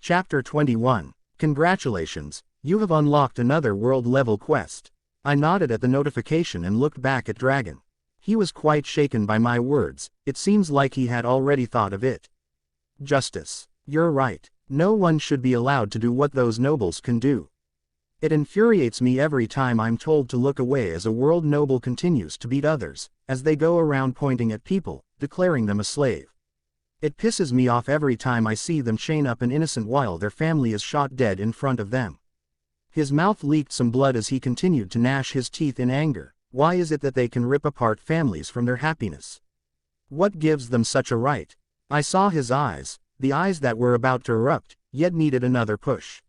Chapter 21. Congratulations, you have unlocked another world-level quest. I nodded at the notification and looked back at Dragon. He was quite shaken by my words. It seems like he had already thought of it. Justice. You're right. No one should be allowed to do what those nobles can do. It infuriates me every time I'm told to look away as a world noble continues to beat others, as they go around pointing at people, declaring them a slave. It pisses me off every time I see them chain up an innocent while their family is shot dead in front of them. His mouth leaked some blood as he continued to gnash his teeth in anger. Why is it that they can rip apart families from their happiness? What gives them such a right? I saw his eyes, the eyes that were about to erupt, yet needed another push.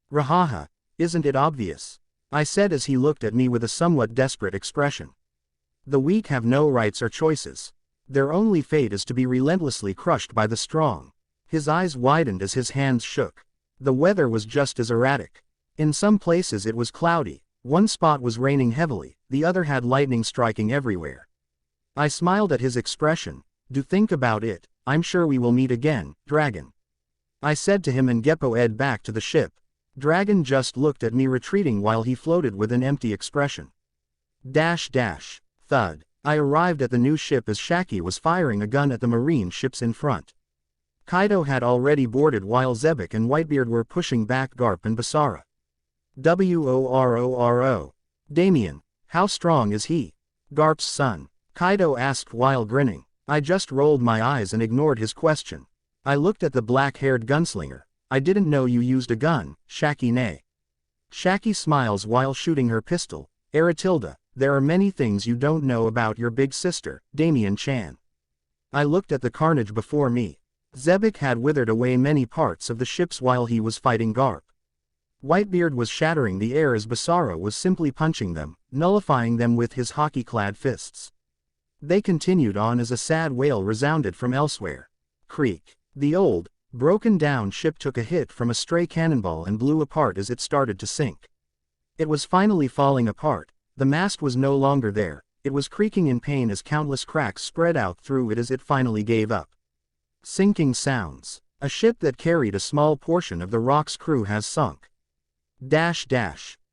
Rahaha, isn't it obvious? I said as he looked at me with a somewhat desperate expression. The weak have no rights or choices. Their only fate is to be relentlessly crushed by the strong. His eyes widened as his hands shook. The weather was just as erratic. In some places it was cloudy, one spot was raining heavily, the other had lightning striking everywhere. I smiled at his expression. Do think about it, I'm sure we will meet again, Dragon. I said to him and Geppo-ed back to the ship. Dragon just looked at me retreating while he floated with an empty expression. Thud. I arrived at the new ship as Shaki was firing a gun at the marine ships in front. Kaido had already boarded while Zebek and Whitebeard were pushing back Garp and Basara. Woro. Damien, how strong is he? Garp's son. Kaido asked while grinning. I just rolled my eyes and ignored his question. I looked at the black-haired gunslinger. I didn't know you used a gun, Shaki nay. Shaki smiles while shooting her pistol. Eratilda, there are many things you don't know about your big sister, Damien-chan. I looked at the carnage before me. Zebek had withered away many parts of the ships while he was fighting Garp. Whitebeard was shattering the air as Basara was simply punching them, nullifying them with his hockey-clad fists. They continued on as a sad wail resounded from elsewhere. Creak. The old, broken-down ship took a hit from a stray cannonball and blew apart as it started to sink. It was finally falling apart. The mast was no longer there. It was creaking in pain as countless cracks spread out through it as it finally gave up. Sinking sounds. A ship that carried a small portion of the Rock's crew has sunk.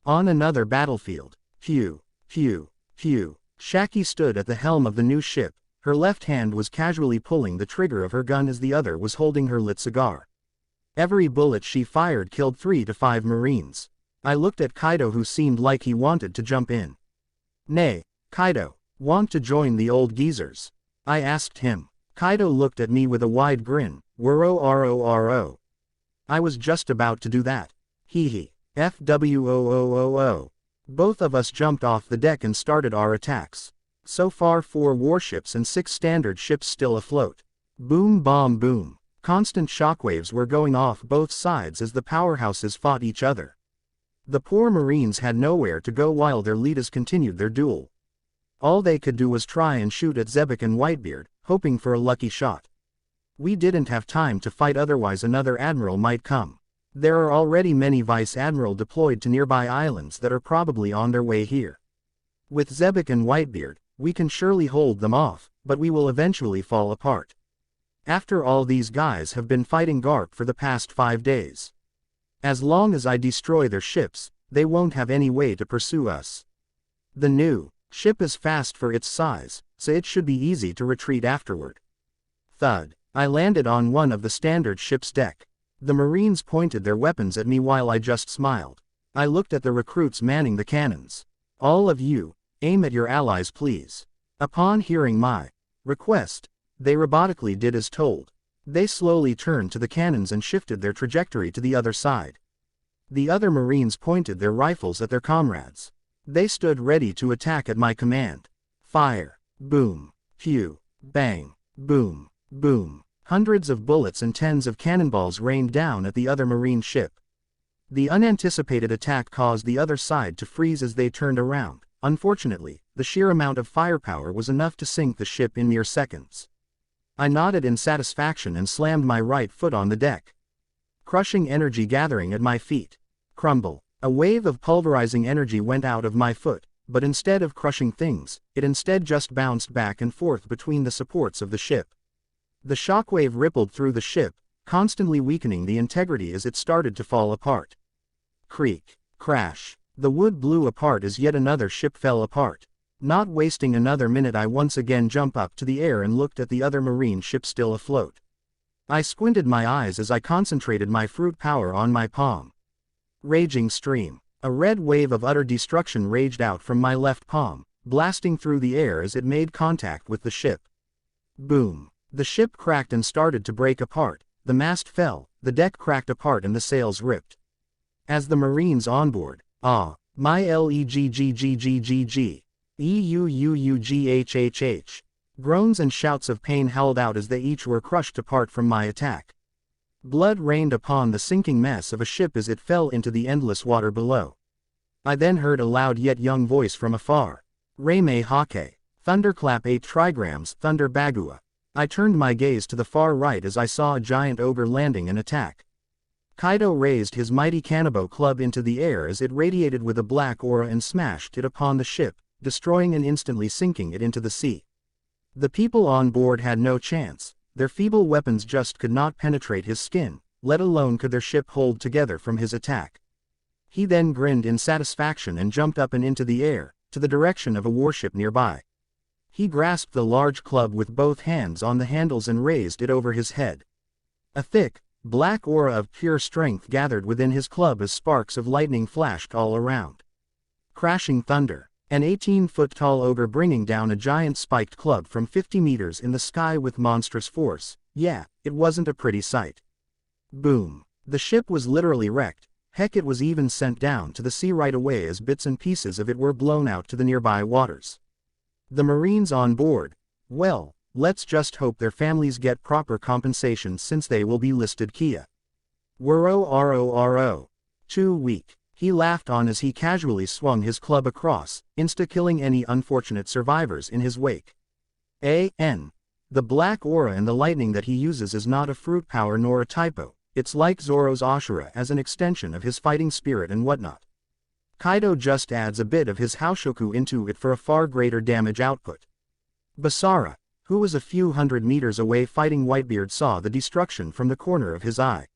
On another battlefield. Phew. Shaki stood at the helm of the new ship. Her left hand was casually pulling the trigger of her gun as the other was holding her lit cigar. Every bullet she fired killed 3 to 5 Marines. I looked at Kaido who seemed like he wanted to jump in. Nay, Kaido, want to join the old geezers? I asked him. Kaido looked at me with a wide grin. Woro. I was just about to do that. Hee. FWOOOO. Both of us jumped off the deck and started our attacks. So far 4 warships and 6 standard ships still afloat. Boom bomb boom. Constant shockwaves were going off both sides as the powerhouses fought each other. The poor Marines had nowhere to go while their leaders continued their duel. All they could do was try and shoot at Zebek and Whitebeard, hoping for a lucky shot. We didn't have time to fight, otherwise another admiral might come. There are already many vice admiral deployed to nearby islands that are probably on their way here. With Zebek and Whitebeard, we can surely hold them off, but we will eventually fall apart. After all, these guys have been fighting Garp for the past 5 days. As long as I destroy their ships, they won't have any way to pursue us. The new ship is fast for its size, so it should be easy to retreat afterward. Thud. I landed on one of the standard ship's deck. The Marines pointed their weapons at me while I just smiled. I looked at the recruits manning the cannons. All of you, aim at your allies please. Upon hearing my request, they robotically did as told. They slowly turned to the cannons and shifted their trajectory to the other side. The other Marines pointed their rifles at their comrades. They stood ready to attack at my command. Fire. Boom. Phew. Bang. Boom. Boom. Hundreds of bullets and tens of cannonballs rained down at the other Marine ship. The unanticipated attack caused the other side to freeze as they turned around. Unfortunately, the sheer amount of firepower was enough to sink the ship in mere seconds. I nodded in satisfaction and slammed my right foot on the deck. Crushing energy gathering at my feet. Crumble. A wave of pulverizing energy went out of my foot, but instead of crushing things, it instead just bounced back and forth between the supports of the ship. The shockwave rippled through the ship, constantly weakening the integrity as it started to fall apart. Creak. Crash. The wood blew apart as yet another ship fell apart. Not wasting another minute, I once again jumped up to the air and looked at the other marine ship still afloat. I squinted my eyes as I concentrated my fruit power on my palm. Raging stream. A red wave of utter destruction raged out from my left palm, blasting through the air as it made contact with the ship. Boom. The ship cracked and started to break apart, the mast fell, the deck cracked apart and the sails ripped. As the Marines on board, my leggggggg, euuughhh, groans and shouts of pain held out as they each were crushed apart from my attack. Blood rained upon the sinking mess of a ship as it fell into the endless water below. I then heard a loud yet young voice from afar. Reme Hake. Thunderclap 8 trigrams, Thunder Bagua. I turned my gaze to the far right as I saw a giant ogre landing an attack. Kaido raised his mighty Kanabo club into the air as it radiated with a black aura and smashed it upon the ship, destroying and instantly sinking it into the sea. The people on board had no chance. Their feeble weapons just could not penetrate his skin, let alone could their ship hold together from his attack. He then grinned in satisfaction and jumped up and into the air, to the direction of a warship nearby. He grasped the large club with both hands on the handles and raised it over his head. A thick, black aura of pure strength gathered within his club as sparks of lightning flashed all around. Crashing thunder. An 18-foot-tall ogre bringing down a giant spiked club from 50 meters in the sky with monstrous force. Yeah, it wasn't a pretty sight. Boom. The ship was literally wrecked. Heck, it was even sent down to the sea right away as bits and pieces of it were blown out to the nearby waters. The Marines on board, well, let's just hope their families get proper compensation since they will be listed Kia. Woro. Too weak. He laughed on as he casually swung his club across, insta-killing any unfortunate survivors in his wake. The black aura and the lightning that he uses is not a fruit power nor a typo, it's like Zoro's Ashura as an extension of his fighting spirit and whatnot. Kaido just adds a bit of his Haoshoku into it for a far greater damage output. Basara, who was a few hundred meters away fighting Whitebeard, saw the destruction from the corner of his eye.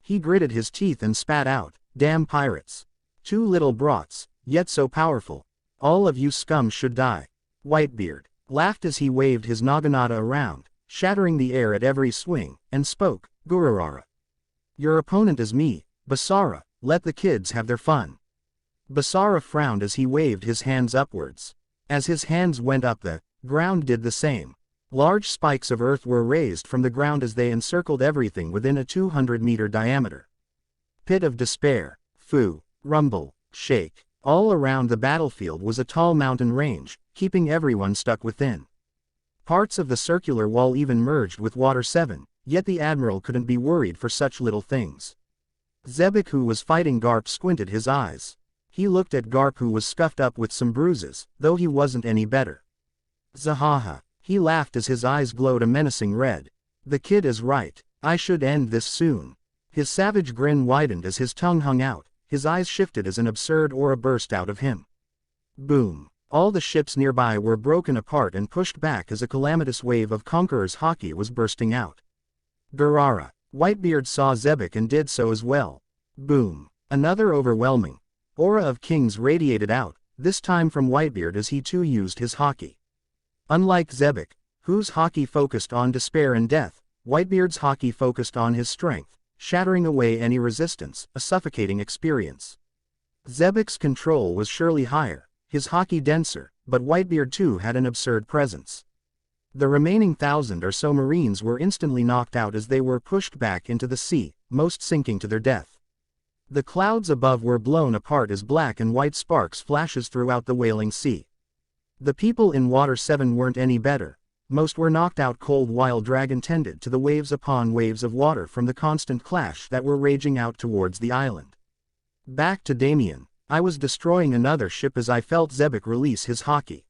He gritted his teeth and spat out, "Damn pirates. 2 little brats, yet so powerful. All of you scum should die." Whitebeard laughed as he waved his naginata around, shattering the air at every swing, and spoke, "Gururara. Your opponent is me, Basara, let the kids have their fun." Basara frowned as he waved his hands upwards. As his hands went up, the ground did the same. Large spikes of earth were raised from the ground as they encircled everything within a 200-meter diameter. Pit of despair, fu, rumble, shake. All around the battlefield was a tall mountain range, keeping everyone stuck within. Parts of the circular wall even merged with Water 7, yet the admiral couldn't be worried for such little things. Zebek, who was fighting Garp, squinted his eyes. He looked at Garp, who was scuffed up with some bruises, though he wasn't any better. Zahaha. He laughed as his eyes glowed a menacing red. The kid is right. I should end this soon. His savage grin widened as his tongue hung out, his eyes shifted as an absurd aura burst out of him. Boom. All the ships nearby were broken apart and pushed back as a calamitous wave of Conqueror's haki was bursting out. Durara. Whitebeard saw Zebek and did so as well. Boom. Another overwhelming aura of kings radiated out, this time from Whitebeard as he too used his haki. Unlike Zebek, whose haki focused on despair and death, Whitebeard's haki focused on his strength, shattering away any resistance, a suffocating experience. Zebek's control was surely higher, his haki denser, but Whitebeard too had an absurd presence. The remaining 1,000 or so Marines were instantly knocked out as they were pushed back into the sea, most sinking to their death. The clouds above were blown apart as black and white sparks flashes throughout the wailing sea. The people in Water 7 weren't any better. Most were knocked out cold while Dragon tended to the waves upon waves of water from the constant clash that were raging out towards the island. Back to Damien, I was destroying another ship as I felt Zebek release his haki.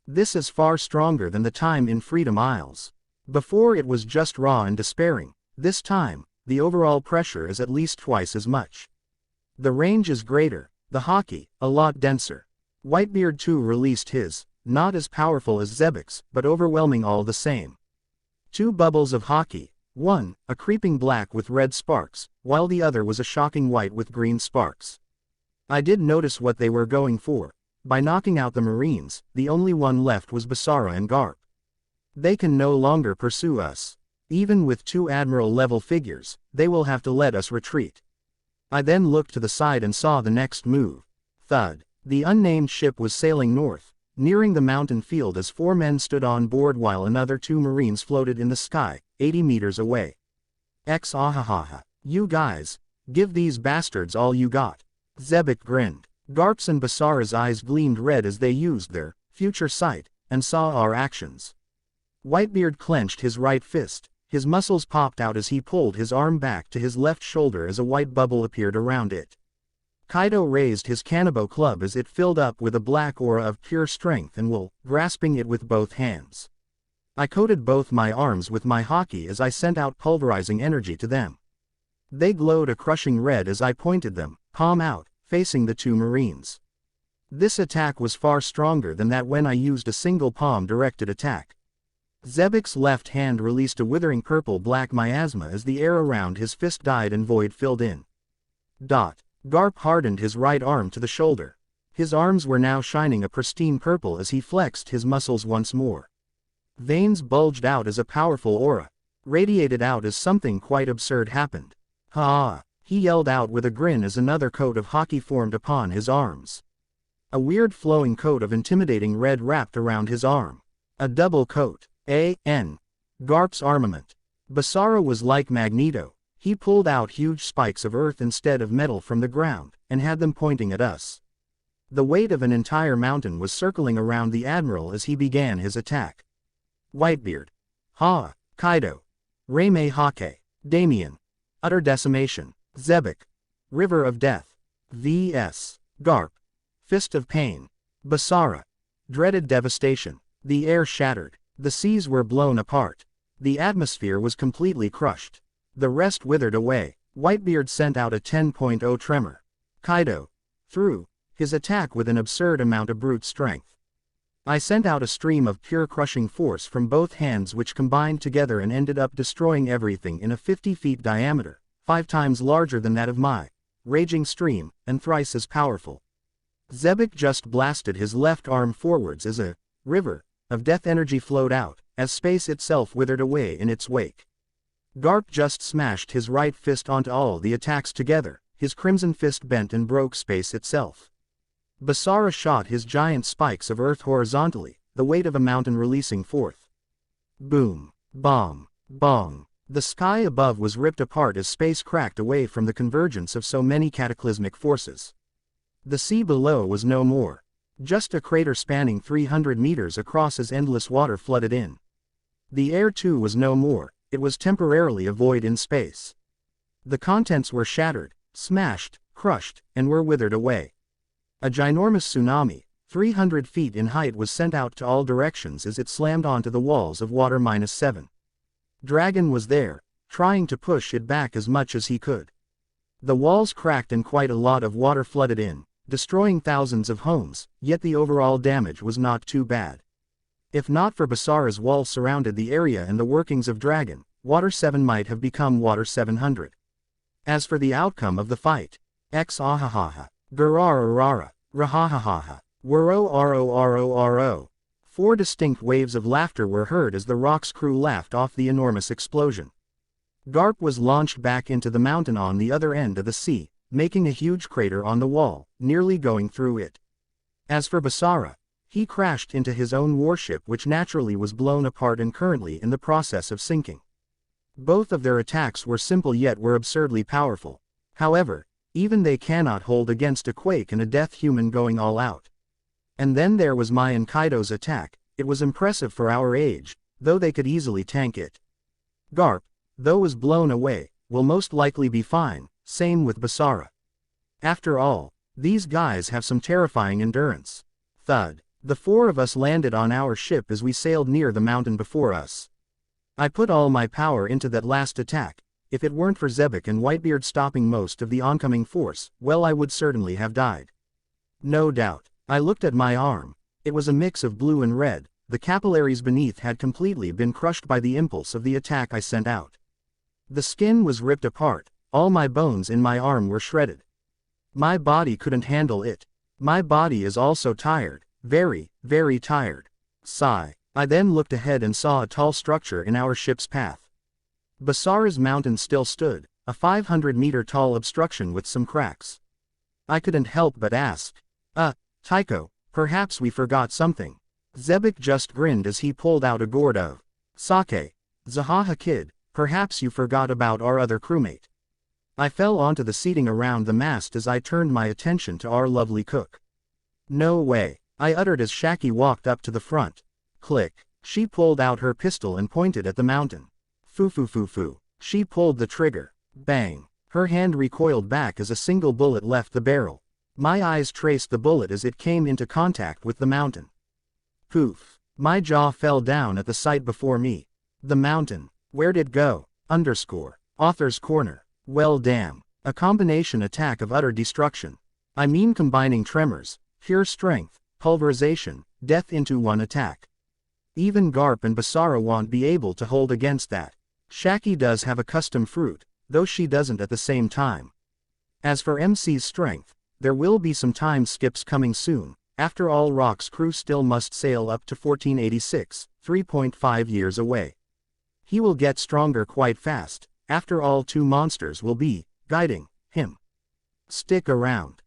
This is far stronger than the time in Freedom Isles. Before it was just raw and despairing, this time, the overall pressure is at least twice as much. The range is greater, the haki, a lot denser. Whitebeard too released his, not as powerful as Zebek's, but overwhelming all the same. 2 bubbles of haki, One, a creeping black with red sparks, while the other was a shocking white with green sparks. I did notice what they were going for. By knocking out the Marines, the only one left was Basara and Garp. They can no longer pursue us. Even with 2 Admiral-level figures, they will have to let us retreat. I then looked to the side and saw the next move. Thud. The unnamed ship was sailing north, nearing the mountain field as 4 men stood on board while another 2 Marines floated in the sky, 80 meters away. Ahahaha. You guys, give these bastards all you got. Zebek grinned. Garp's and Basara's eyes gleamed red as they used their future sight and saw our actions. Whitebeard clenched his right fist. His muscles popped out as he pulled his arm back to his left shoulder as a white bubble appeared around it. Kaido raised his Kanabo club as it filled up with a black aura of pure strength and will, grasping it with both hands. I coated both my arms with my haki as I sent out pulverizing energy to them. They glowed a crushing red as I pointed them, palm out, facing the 2 Marines. This attack was far stronger than that when I used a single palm-directed attack. Zebek's left hand released a withering purple-black miasma as the air around his fist died and void filled in. Garp hardened his right arm to the shoulder. His arms were now shining a pristine purple as he flexed his muscles once more. Veins bulged out as a powerful aura radiated out as something quite absurd happened. Ha! He yelled out with a grin as another coat of haki formed upon his arms. A weird flowing coat of intimidating red wrapped around his arm. A double coat. Garp's armament. Basara was like Magneto. He pulled out huge spikes of earth instead of metal from the ground, and had them pointing at us. The weight of an entire mountain was circling around the Admiral as he began his attack. Whitebeard. Ha! Kaido. Reime Hake. Damien. Utter decimation. Zebek. River of Death. vs. Garp. Fist of Pain. Basara. Dreaded devastation. The air shattered. The seas were blown apart. The atmosphere was completely crushed. The rest withered away. Whitebeard sent out a 10.0 tremor. Kaido threw his attack with an absurd amount of brute strength. I sent out a stream of pure crushing force from both hands which combined together and ended up destroying everything in a 50 feet diameter, 5 times larger than that of my raging stream, and thrice as powerful. Zebek just blasted his left arm forwards as a river of death energy flowed out, as space itself withered away in its wake. Garp just smashed his right fist onto all the attacks together, his crimson fist bent and broke space itself. Basara shot his giant spikes of earth horizontally, the weight of a mountain releasing forth. Boom. Bomb. Bong. The sky above was ripped apart as space cracked away from the convergence of so many cataclysmic forces. The sea below was no more. Just a crater spanning 300 meters across as endless water flooded in. The air too was no more, it was temporarily a void in space. The contents were shattered, smashed, crushed, and were withered away. A ginormous tsunami, 300 feet in height was sent out to all directions as it slammed onto the walls of water -7. Dragon was there, trying to push it back as much as he could. The walls cracked and quite a lot of water flooded in, destroying thousands of homes, yet the overall damage was not too bad. If not for Basara's wall surrounded the area and the workings of Dragon, Water 7 might have become Water 700. As for the outcome of the fight, ahahaha, garararara, rahahaha, waro. 4 distinct waves of laughter were heard as the Rock's crew laughed off the enormous explosion. Garp was launched back into the mountain on the other end of the sea, making a huge crater on the wall, nearly going through it. As for Basara, he crashed into his own warship which naturally was blown apart and currently in the process of sinking. Both of their attacks were simple yet were absurdly powerful. However, even they cannot hold against a quake and a death human going all out. And then there was my and Kaido's attack. It was impressive for our age, though they could easily tank it. Garp, though was blown away, will most likely be fine. Same with Basara. After all, these guys have some terrifying endurance. Thud. The 4 of us landed on our ship as we sailed near the mountain before us. I put all my power into that last attack. If it weren't for Zebek and Whitebeard stopping most of the oncoming force, well, I would certainly have died. No doubt. I looked at my arm. It was a mix of blue and red. The capillaries beneath had completely been crushed by the impulse of the attack I sent out. The skin was ripped apart, all my bones in my arm were shredded. My body couldn't handle it. My body is also tired, very, very tired. Sigh. I then looked ahead and saw a tall structure in our ship's path. Basara's mountain still stood, a 500-meter tall obstruction with some cracks. I couldn't help but ask. Tycho, perhaps we forgot something. Zebek just grinned as he pulled out a gourd of sake. Zahaha kid, perhaps you forgot about our other crewmate. I fell onto the seating around the mast as I turned my attention to our lovely cook. No way, I uttered as Shaki walked up to the front. Click. She pulled out her pistol and pointed at the mountain. Foo. She pulled the trigger. Bang. Her hand recoiled back as a single bullet left the barrel. My eyes traced the bullet as it came into contact with the mountain. Poof. My jaw fell down at the sight before me. The mountain. Where'd it go? Author's Corner. Well damn. A combination attack of utter destruction. I mean combining tremors, pure strength, pulverization, death into one attack. Even Garp and Basara won't be able to hold against that. Shaki does have a custom fruit, though she doesn't at the same time. As for MC's strength, there will be some time skips coming soon. After all, Rock's crew still must sail up to 1486, 3.5 years away. He will get stronger quite fast. After all, 2 monsters will be guiding him. Stick around.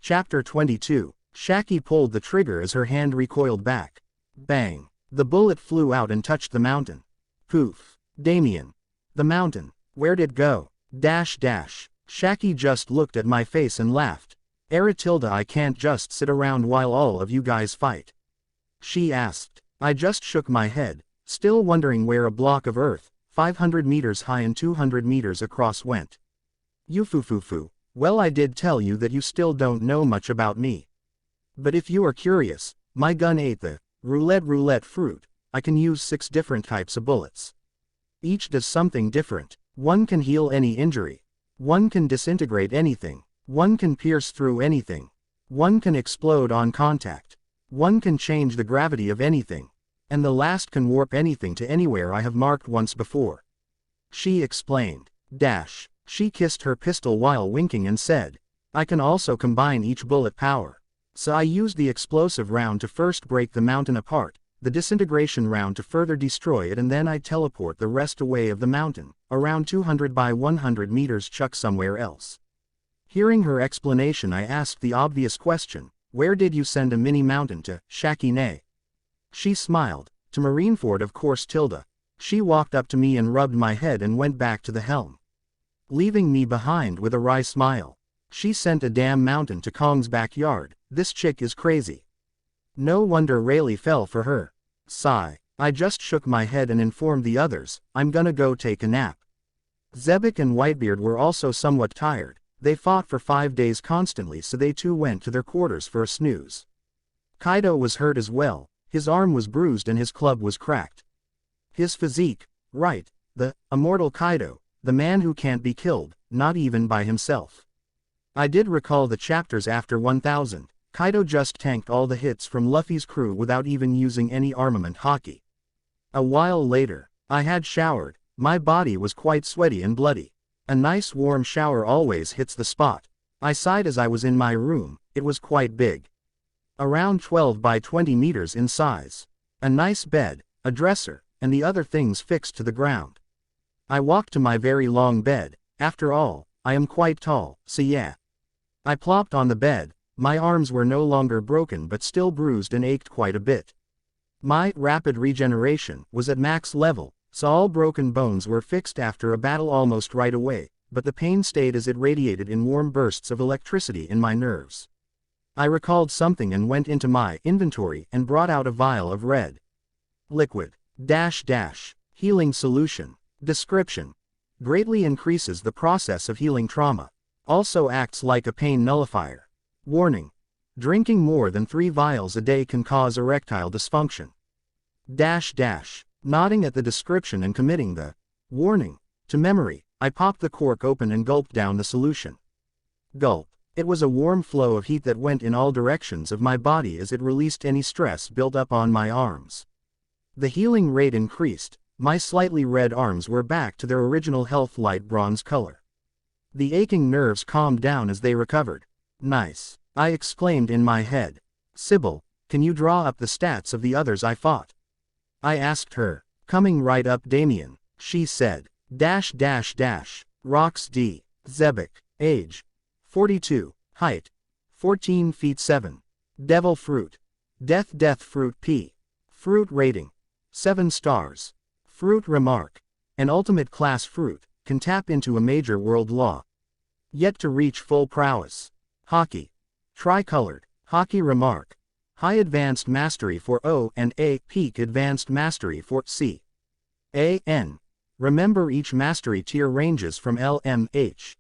Chapter 22. Shaki pulled the trigger as her hand recoiled back. Bang. The bullet flew out and touched the mountain. Poof. Damien. The mountain. Where'd it go? Shaki just looked at my face and laughed. Aratilda, I can't just sit around while all of you guys fight. She asked. I just shook my head, still wondering where a block of earth, 500 meters high and 200 meters across went. You foo. Well, I did tell you that you still don't know much about me. But if you are curious, my gun ate the roulette fruit. I can use 6 different types of bullets. Each does something different. One can heal any injury. One can disintegrate anything. One can pierce through anything. One can explode on contact. One can change the gravity of anything. And the last can warp anything to anywhere I have marked once before. She explained. She kissed her pistol while winking and said, I can also combine each bullet power. So I used the explosive round to first break the mountain apart, the disintegration round to further destroy it, and then I teleport the rest away of the mountain, around 200 by 100 meters chuck somewhere else. Hearing her explanation, I asked the obvious question, where did you send a mini mountain to, Shaki Nay? She smiled. To Marineford, of course, Tilda. She walked up to me and rubbed my head and went back to the helm, leaving me behind with a wry smile. She sent a damn mountain to Kong's backyard. This chick is crazy. No wonder Rayleigh fell for her. Sigh. I just shook my head and informed the others, I'm gonna go take a nap. Zebek and Whitebeard were also somewhat tired. They fought for 5 days constantly, so they too went to their quarters for a snooze. Kaido was hurt as well. His arm was bruised and his club was cracked. His physique, right, the immortal Kaido, the man who can't be killed, not even by himself. I did recall the chapters after 1000. Kaido just tanked all the hits from Luffy's crew without even using any armament haki. A while later, I had showered. My body was quite sweaty and bloody. A nice warm shower always hits the spot. I sighed as I was in my room. It was quite big. Around 12 by 20 meters in size. A nice bed, a dresser, and the other things fixed to the ground. I walked to my very long bed. After all, I am quite tall, so yeah. I plopped on the bed. My arms were no longer broken but still bruised and ached quite a bit. My rapid regeneration was at max level, so all broken bones were fixed after a battle almost right away, but the pain stayed as it radiated in warm bursts of electricity in my nerves. I recalled something and went into my inventory and brought out a vial of red liquid. Healing solution. Description. Greatly increases the process of healing trauma. Also acts like a pain nullifier. Warning. Drinking more than 3 vials a day can cause erectile dysfunction. Nodding at the description and committing the warning to memory, I popped the cork open and gulped down the solution. Gulp. It was a warm flow of heat that went in all directions of my body as it released any stress built up on my arms. The healing rate increased. My slightly red arms were back to their original health light bronze color. The aching nerves calmed down as they recovered. Nice, I exclaimed in my head. Sybil, can you draw up the stats of the others I fought? I asked her. Coming right up, Damien, she said. Rox D. Zebek, age 42, height 14 feet 7. Devil fruit. Death fruit P. Fruit rating 7 stars. Fruit remark. An ultimate class fruit, can tap into a major world law. Yet to reach full prowess. Hockey. Tricolored. Hockey remark. High advanced mastery for O and A. Peak advanced mastery for C. A. N. Remember each mastery tier ranges from L. M. H.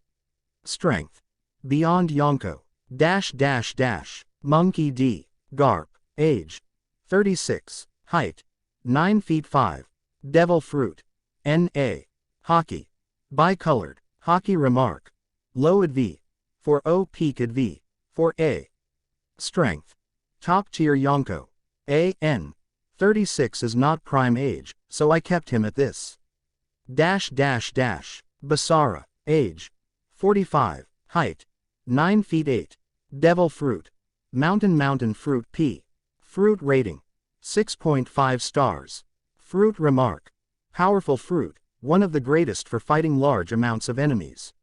Strength. Beyond Yonko. Monkey D. Garp. Age. 36. Height. 9 feet 5. Devil fruit. N.A. Hockey. Bicolored. Hockey remark. Low at V. For O. Peak at V. For A. Strength. Top tier Yonko. A.N. 36 is not prime age, so I kept him at this. Basara. Age. 45. Height. 9 feet 8. Devil fruit. Mountain fruit P. Fruit rating. 6.5 stars. Fruit remark. Powerful fruit, one of the greatest for fighting large amounts of enemies.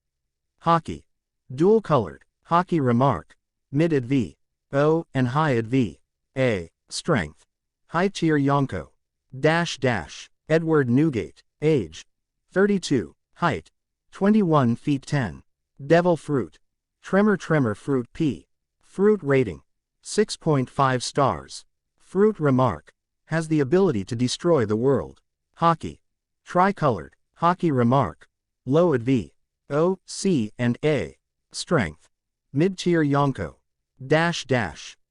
Hockey. Dual colored. Hockey remark. Mid at V. O, and high at V. A. Strength. High tier Yonko. Edward Newgate. Age. 32. Height. 21 feet 10. Devil fruit. Tremor fruit P. Fruit rating. 6.5 stars. Fruit remark. Has the ability to destroy the world. Hockey. Tricolored. Hockey remark. Low at V. O, C, and A. Strength. Mid-tier Yonko.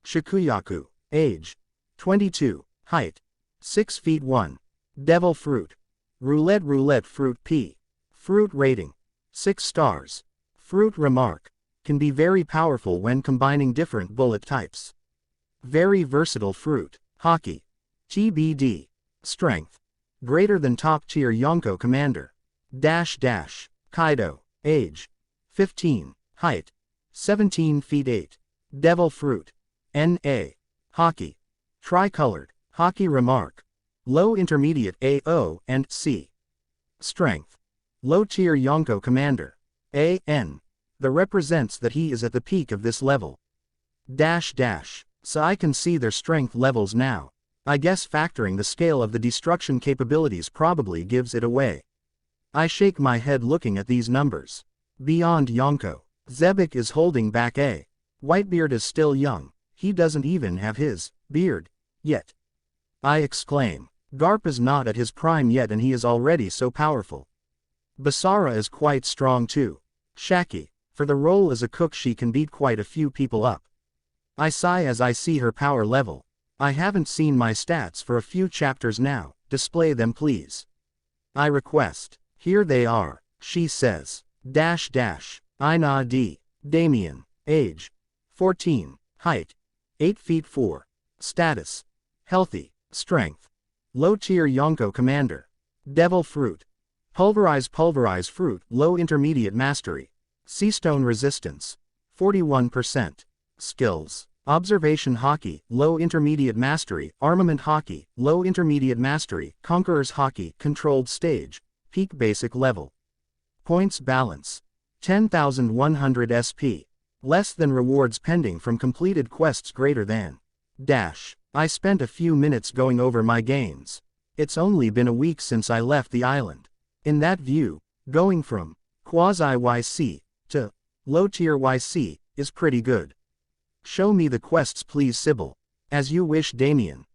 Shikuyaku. Age. 22. Height. 6 feet 1. Devil fruit. Roulette fruit P. Fruit rating. 6 stars. Fruit remark. Can be very powerful when combining different bullet types. Very versatile fruit. Hockey. TBD. Strength. Greater than top tier Yonko commander. Kaido. Age. 15. Height. 17 feet 8. Devil fruit. N.A. Hockey. Tricolored. Hockey remark. Low intermediate A, O, and C. Strength. Low tier Yonko commander. A.N. The represents that he is at the peak of this level. So I can see their strength levels now. I guess factoring the scale of the destruction capabilities probably gives it away. I shake my head looking at these numbers. Beyond Yonko. Zebek is holding back A. Whitebeard is still young, he doesn't even have his beard yet. I exclaim. Garp is not at his prime yet and he is already so powerful. Basara is quite strong too. Shaki, for the role as a cook she can beat quite a few people up. I sigh as I see her power level. I haven't seen my stats for a few chapters now, display them please. I request. Here they are, she says. Ina D. Damien. Age. 14. Height. 8 feet 4. Status. Healthy. Strength. Low tier Yonko commander. Devil fruit. Pulverize fruit. Low intermediate mastery. Seastone resistance. 41%. Skills. Observation hockey. Low intermediate mastery. Armament hockey. Low intermediate mastery. Conqueror's hockey. Controlled stage. Peak basic level. Points balance. 10,100 SP. Less than rewards pending from completed quests greater than. I spent a few minutes going over my gains. It's only been a week since I left the island. In that view, going from quasi-YC to low-tier YC is pretty good. Show me the quests please Sybil. As you wish Damien.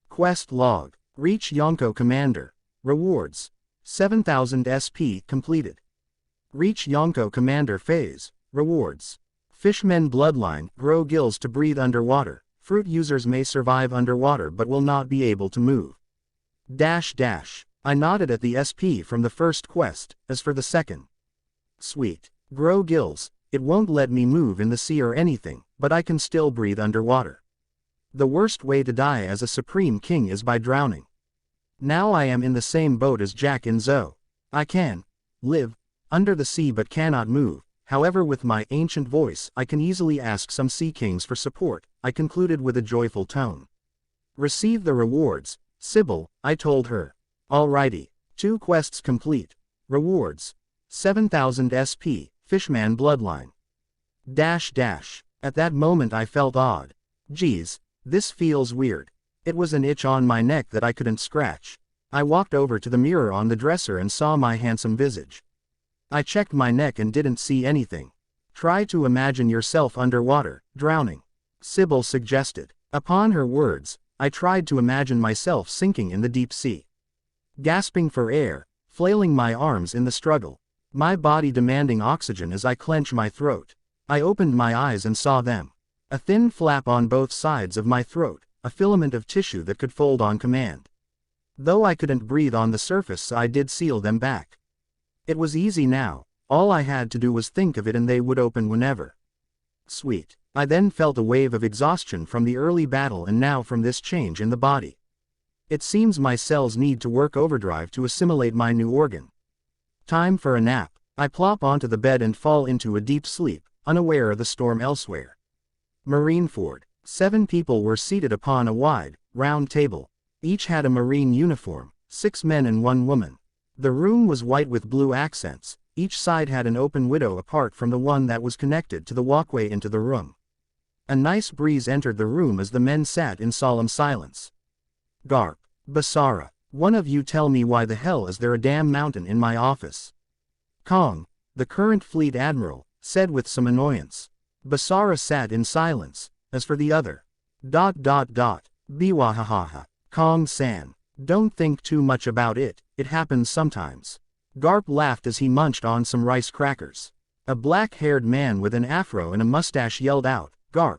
Quest log. Reach Yonko commander. Rewards. 7,000 SP completed. Reach Yonko commander phase. Rewards. Fishman bloodline. Grow gills to breathe underwater. Fruit users may survive underwater but will not be able to move. I nodded at the SP from the first quest. As for the second. Sweet. Grow gills. It won't let me move in the sea or anything, but I can still breathe underwater. The worst way to die as a supreme king is by drowning. Now I am in the same boat as Jack and Zoe. I can live under the sea but cannot move. However, with my ancient voice, I can easily ask some sea kings for support, I concluded with a joyful tone. Receive the rewards, Sybil, I told her. Alrighty. 2 quests complete. Rewards. 7,000 SP, Fishman Bloodline. At that moment I felt odd. Geez, this feels weird. It was an itch on my neck that I couldn't scratch. I walked over to the mirror on the dresser and saw my handsome visage. I checked my neck and didn't see anything. Try to imagine yourself underwater, drowning, Sybil suggested. Upon her words, I tried to imagine myself sinking in the deep sea. Gasping for air, flailing my arms in the struggle, my body demanding oxygen as I clench my throat. I opened my eyes and saw them. A thin flap on both sides of my throat, a filament of tissue that could fold on command. Though I couldn't breathe on the surface, I did seal them back. It was easy now, all I had to do was think of it and they would open whenever. Sweet. I then felt a wave of exhaustion from the early battle and now from this change in the body. It seems my cells need to work overdrive to assimilate my new organ. Time for a nap. I plop onto the bed and fall into a deep sleep, unaware of the storm elsewhere. Marineford. 7 people were seated upon a wide, round table. Each had a marine uniform, 6 men and 1 woman. The room was white with blue accents. Each side had an open window apart from the one that was connected to the walkway into the room. A nice breeze entered the room as the men sat in solemn silence. Garp. Basara. One of you tell me why the hell is there a damn mountain in my office? Kong, the current fleet admiral, said with some annoyance. Basara sat in silence. As for the other. Biwahahaha. Kong-san. Don't think too much about it, it happens sometimes. Garp laughed as he munched on some rice crackers. A black-haired man with an afro and a mustache yelled out, Garp.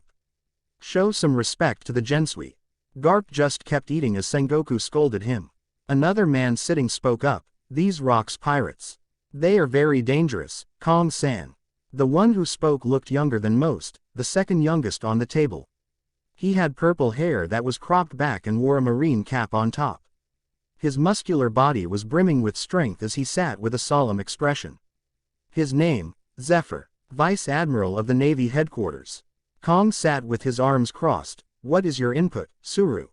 Show some respect to the Gensui. Garp just kept eating as Sengoku scolded him. Another man sitting spoke up, these rocks pirates. They are very dangerous, Kong-san. The one who spoke looked younger than most, the second youngest on the table. He had purple hair that was cropped back and wore a marine cap on top. His muscular body was brimming with strength as he sat with a solemn expression. His name, Zephyr, Vice Admiral of the Navy Headquarters. Kong sat with his arms crossed. What is your input, Suru?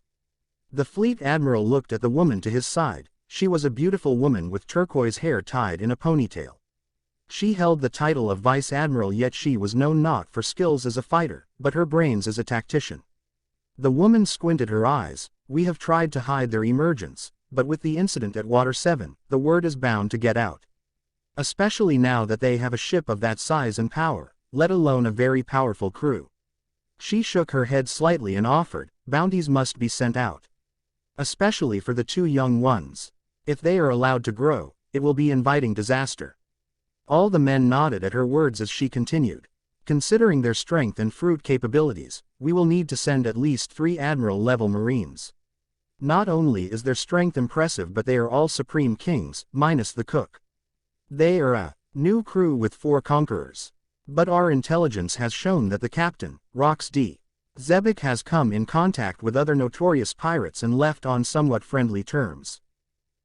The Fleet Admiral looked at the woman to his side. She was a beautiful woman with turquoise hair tied in a ponytail. She held the title of Vice Admiral, yet she was known not for skills as a fighter, but her brains as a tactician. The woman squinted her eyes. We have tried to hide their emergence, but with the incident at Water 7, the word is bound to get out. Especially now that they have a ship of that size and power, let alone a very powerful crew. She shook her head slightly and offered, bounties must be sent out. Especially for the 2 young ones. If they are allowed to grow, it will be inviting disaster. All the men nodded at her words as she continued. Considering their strength and fruit capabilities, we will need to send at least 3 admiral-level marines. Not only is their strength impressive, but they are all supreme kings, minus the cook. They are a new crew with 4 conquerors. But our intelligence has shown that the captain, Rox D. Zebek, has come in contact with other notorious pirates and left on somewhat friendly terms.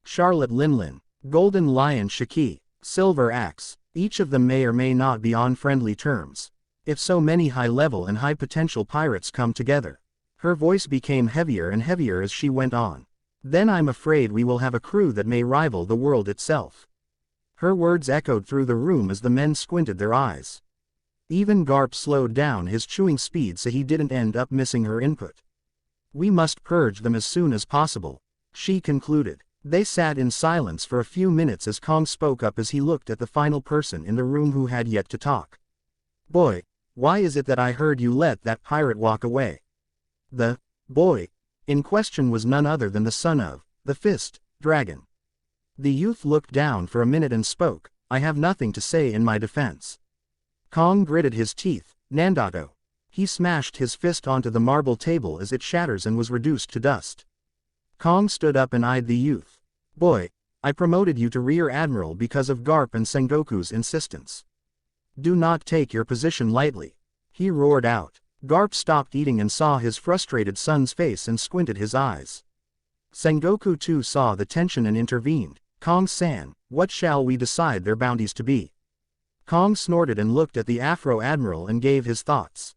Charlotte Linlin, Golden Lion Shiki, Silver Axe, each of them may or may not be on friendly terms. If so many high-level and high-potential pirates come together. Her voice became heavier and heavier as she went on. Then I'm afraid we will have a crew that may rival the world itself. Her words echoed through the room as the men squinted their eyes. Even Garp slowed down his chewing speed so he didn't end up missing her input. We must purge them as soon as possible, she concluded. They sat in silence for a few minutes as Kong spoke up as he looked at the final person in the room who had yet to talk. Boy, why is it that I heard you let that pirate walk away? The boy in question was none other than the son of the Fist Dragon. The youth looked down for a minute and spoke, I have nothing to say in my defense. Kong gritted his teeth, Nandato. He smashed his fist onto the marble table as it shatters and was reduced to dust. Kong stood up and eyed the youth. Boy, I promoted you to Rear Admiral because of Garp and Sengoku's insistence. Do not take your position lightly. He roared out. Garp stopped eating and saw his frustrated son's face and squinted his eyes. Sengoku too saw the tension and intervened. Kong-san, what shall we decide their bounties to be? Kong snorted and looked at the Afro Admiral and gave his thoughts.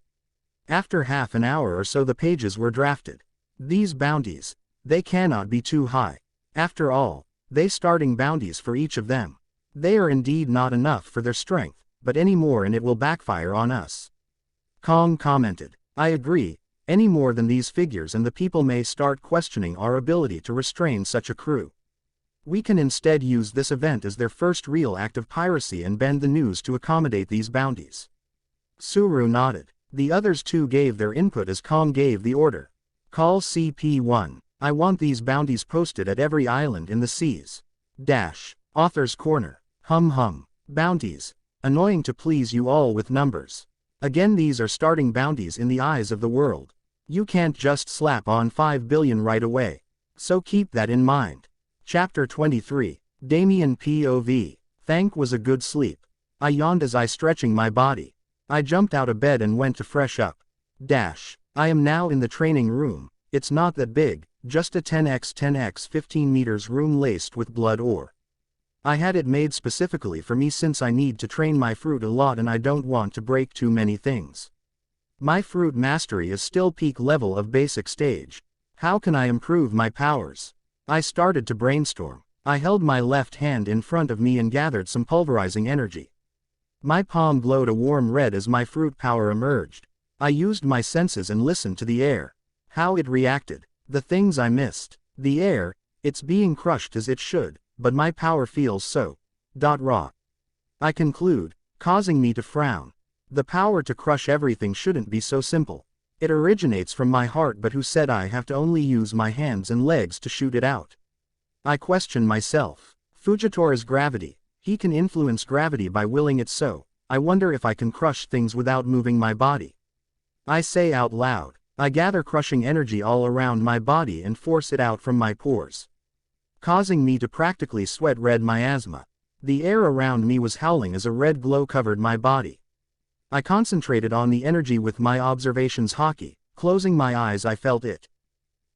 After half an hour or so the pages were drafted. These bounties, they cannot be too high. After all, they starting bounties for each of them. They are indeed not enough for their strength, but any more and it will backfire on us. Kong commented. I agree, any more than these figures and the people may start questioning our ability to restrain such a crew. We can instead use this event as their first real act of piracy and bend the news to accommodate these bounties. Suru nodded. The others too gave their input as Kong gave the order. Call CP1. I want these bounties posted at every island in the seas. Author's Corner. Hum. Bounties. Annoying to please you all with numbers. Again, these are starting bounties in the eyes of the world. You can't just slap on 5 billion right away. So keep that in mind. Chapter 23. Damien POV. Thank was a good sleep. I yawned as I stretching my body. I jumped out of bed and went to fresh up. I am now in the training room. It's not that big, just a 10x 15 meters room laced with blood ore. I had it made specifically for me since I need to train my fruit a lot and I don't want to break too many things. My fruit mastery is still peak level of basic stage. How can I improve my powers? I started to brainstorm. I held my left hand in front of me and gathered some pulverizing energy. My palm glowed a warm red as my fruit power emerged. I used my senses and listened to the air. How it reacted. The things I missed. The air, it's being crushed as it should, but my power feels so raw. I conclude, causing me to frown. The power to crush everything shouldn't be so simple. It originates from my heart, but who said I have to only use my hands and legs to shoot it out? I question myself. Fujitori's gravity. He can influence gravity by willing it so. I wonder if I can crush things without moving my body. I say out loud. I gather crushing energy all around my body and force it out from my pores, causing me to practically sweat red miasma. The air around me was howling as a red glow covered my body. I concentrated on the energy with my observations hockey. Closing my eyes I felt it.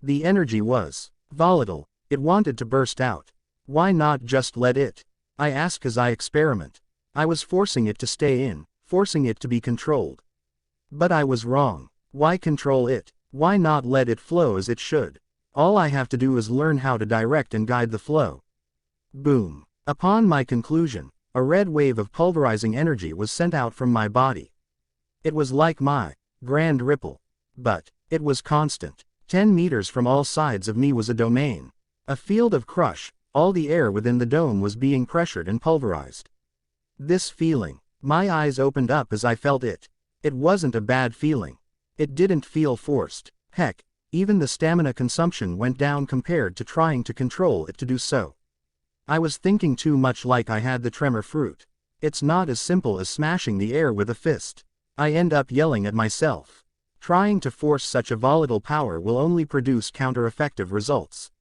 The energy was volatile. It wanted to burst out. Why not just let it? I ask as I experiment. I was forcing it to stay in, forcing it to be controlled. But I was wrong. Why control it? Why not let it flow as it should? All I have to do is learn how to direct and guide the flow. Boom. Upon my conclusion, a red wave of pulverizing energy was sent out from my body. It was like my grand ripple. But it was constant. 10 meters from all sides of me was a domain. A field of crush. All the air within the dome was being pressured and pulverized. This feeling. My eyes opened up as I felt it. It wasn't a bad feeling. It didn't feel forced. Heck, even the stamina consumption went down compared to trying to control it to do so. I was thinking too much like I had the tremor fruit. It's not as simple as smashing the air with a fist. I end up yelling at myself. Trying to force such a volatile power will only produce counter-effective results.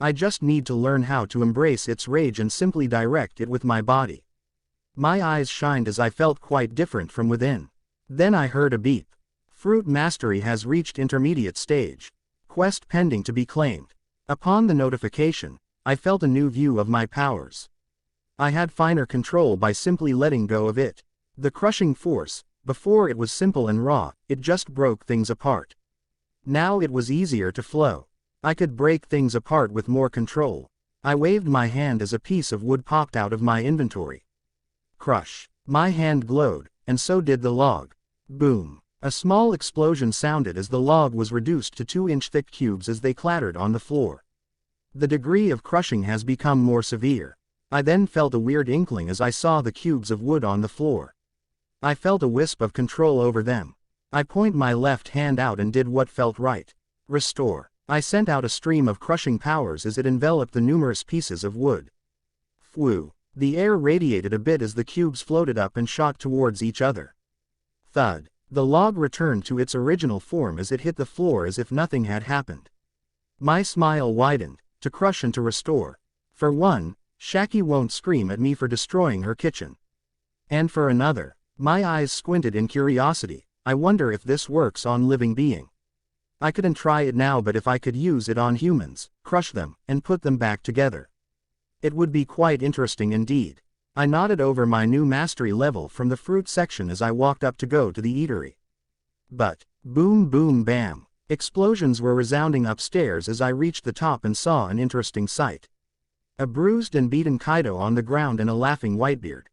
I just need to learn how to embrace its rage and simply direct it with my body. My eyes shined as I felt quite different from within. Then I heard a beep. Fruit mastery has reached intermediate stage. Quest pending to be claimed. Upon the notification, I felt a new view of my powers. I had finer control by simply letting go of it. The crushing force, before it was simple and raw, it just broke things apart. Now it was easier to flow. I could break things apart with more control. I waved my hand as a piece of wood popped out of my inventory. Crush. My hand glowed, and so did the log. Boom. A small explosion sounded as the log was reduced to 2-inch thick cubes as they clattered on the floor. The degree of crushing has become more severe. I then felt a weird inkling as I saw the cubes of wood on the floor. I felt a wisp of control over them. I point my left hand out and did what felt right. Restore. I sent out a stream of crushing powers as it enveloped the numerous pieces of wood. Phew. The air radiated a bit as the cubes floated up and shot towards each other. Thud. The log returned to its original form as it hit the floor as if nothing had happened. My smile widened. To crush and to restore. For one, Shaki won't scream at me for destroying her kitchen. And for another, my eyes squinted in curiosity. I wonder if this works on living being. I couldn't try it now, but if I could use it on humans, crush them, and put them back together, it would be quite interesting indeed. I nodded over my new mastery level from the fruit section as I walked up to go to the eatery. But, boom boom bam, explosions were resounding upstairs as I reached the top and saw an interesting sight. A bruised and beaten Kaido on the ground and a laughing Whitebeard.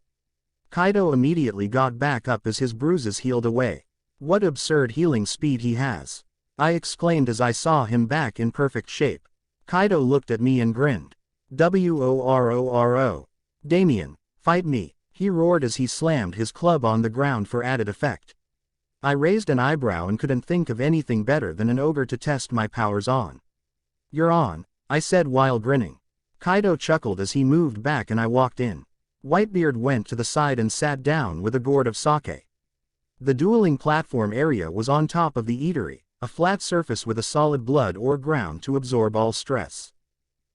Kaido immediately got back up as his bruises healed away. What absurd healing speed he has, I exclaimed as I saw him back in perfect shape. Kaido looked at me and grinned. Woro. Damien, fight me, he roared as he slammed his club on the ground for added effect. I raised an eyebrow and couldn't think of anything better than an ogre to test my powers on. You're on, I said while grinning. Kaido chuckled as he moved back and I walked in. Whitebeard went to the side and sat down with a gourd of sake. The dueling platform area was on top of the eatery, a flat surface with a solid blood or ground to absorb all stress.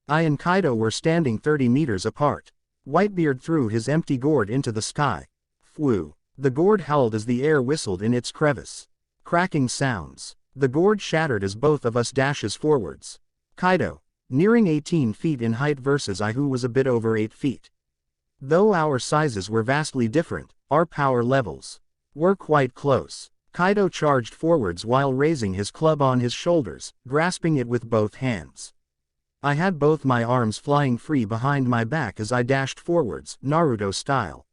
I and Kaido were standing 30 meters apart. Whitebeard threw his empty gourd into the sky. Phew. The gourd howled as the air whistled in its crevice. Cracking sounds. The gourd shattered as both of us dashes forwards. Kaido, nearing 18 feet in height versus I, who was a bit over 8 feet. Though our sizes were vastly different, our power levels were quite close. Kaido charged forwards while raising his club on his shoulders, grasping it with both hands. I had both my arms flying free behind my back as I dashed forwards, Naruto style.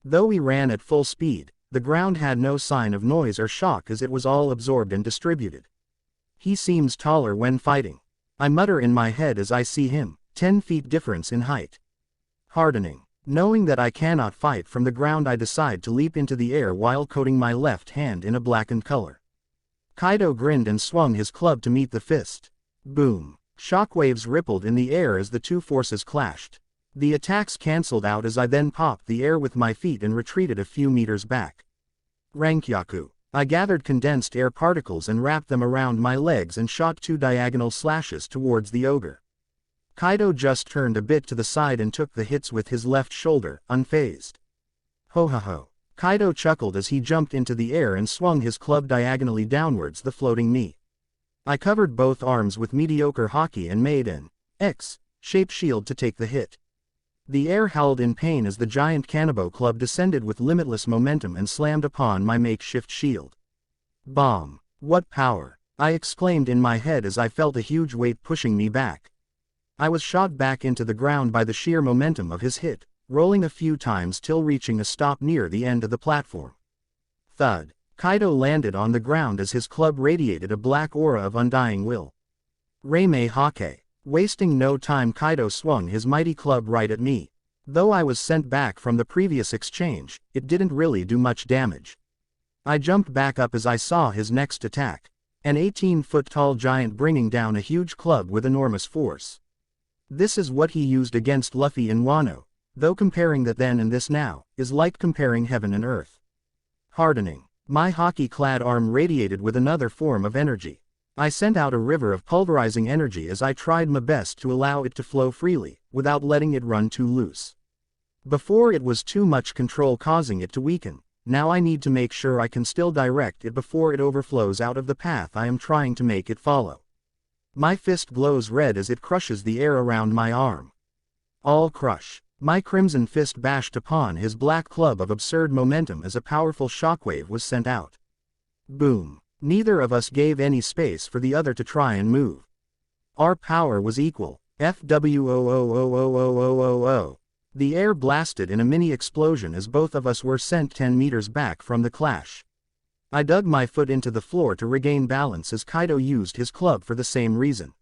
Though we ran at full speed, the ground had no sign of noise or shock as it was all absorbed and distributed. He seems taller when fighting, I mutter in my head as I see him, 10 feet difference in height. Hardening. Knowing that I cannot fight from the ground, I decide to leap into the air while coating my left hand in a blackened color. Kaido grinned and swung his club to meet the fist. Boom. Shockwaves rippled in the air as the two forces clashed. The attacks cancelled out as I then popped the air with my feet and retreated a few meters back. Rankyaku. I gathered condensed air particles and wrapped them around my legs and shot 2 diagonal slashes towards the ogre. Kaido just turned a bit to the side and took the hits with his left shoulder, unfazed. Ho ha ho. Kaido chuckled as he jumped into the air and swung his club diagonally downwards the floating knee. I covered both arms with mediocre hockey and made an X-shaped shield to take the hit. The air howled in pain as the giant Kanabo club descended with limitless momentum and slammed upon my makeshift shield. Bomb. What power! I exclaimed in my head as I felt a huge weight pushing me back. I was shot back into the ground by the sheer momentum of his hit, rolling a few times till reaching a stop near the end of the platform. Thud. Kaido landed on the ground as his club radiated a black aura of undying will. Reime Hake. Wasting no time, Kaido swung his mighty club right at me. Though I was sent back from the previous exchange, it didn't really do much damage. I jumped back up as I saw his next attack. An 18-foot-tall giant bringing down a huge club with enormous force. This is what he used against Luffy in Wano, though comparing that then and this now, is like comparing heaven and earth. Hardening. My hockey-clad arm radiated with another form of energy. I sent out a river of pulverizing energy as I tried my best to allow it to flow freely, without letting it run too loose. Before, it was too much control causing it to weaken. Now I need to make sure I can still direct it before it overflows out of the path I am trying to make it follow. My fist glows red as it crushes the air around my arm. All crush. My crimson fist bashed upon his black club of absurd momentum as a powerful shockwave was sent out. Boom. Neither of us gave any space for the other to try and move. Our power was equal. FWOOOOOOOOO. The air blasted in a mini explosion as both of us were sent 10 meters back from the clash. I dug my foot into the floor to regain balance as Kaido used his club for the same reason.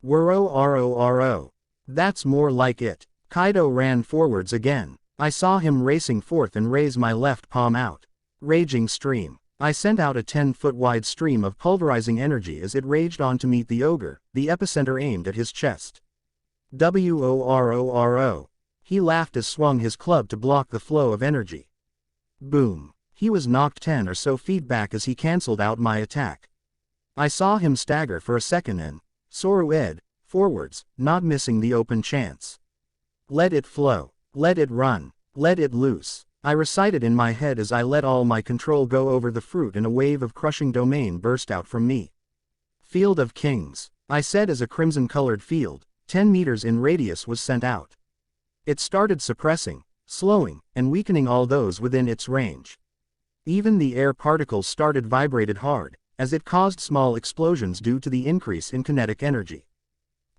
Woro. That's more like it. Kaido ran forwards again. I saw him racing forth and raise my left palm out. Raging stream. I sent out a 10-foot-wide stream of pulverizing energy as it raged on to meet the ogre, the epicenter aimed at his chest. Woro. He laughed as swung his club to block the flow of energy. Boom. He was knocked 10 or so feet back as he cancelled out my attack. I saw him stagger for a second and Soru forwards, not missing the open chance. Let it flow. Let it run. Let it loose. I recited in my head as I let all my control go over the fruit and a wave of crushing domain burst out from me. Field of Kings, I said as a crimson-colored field, 10 meters in radius was sent out. It started suppressing, slowing, and weakening all those within its range. Even the air particles started vibrated hard, as it caused small explosions due to the increase in kinetic energy.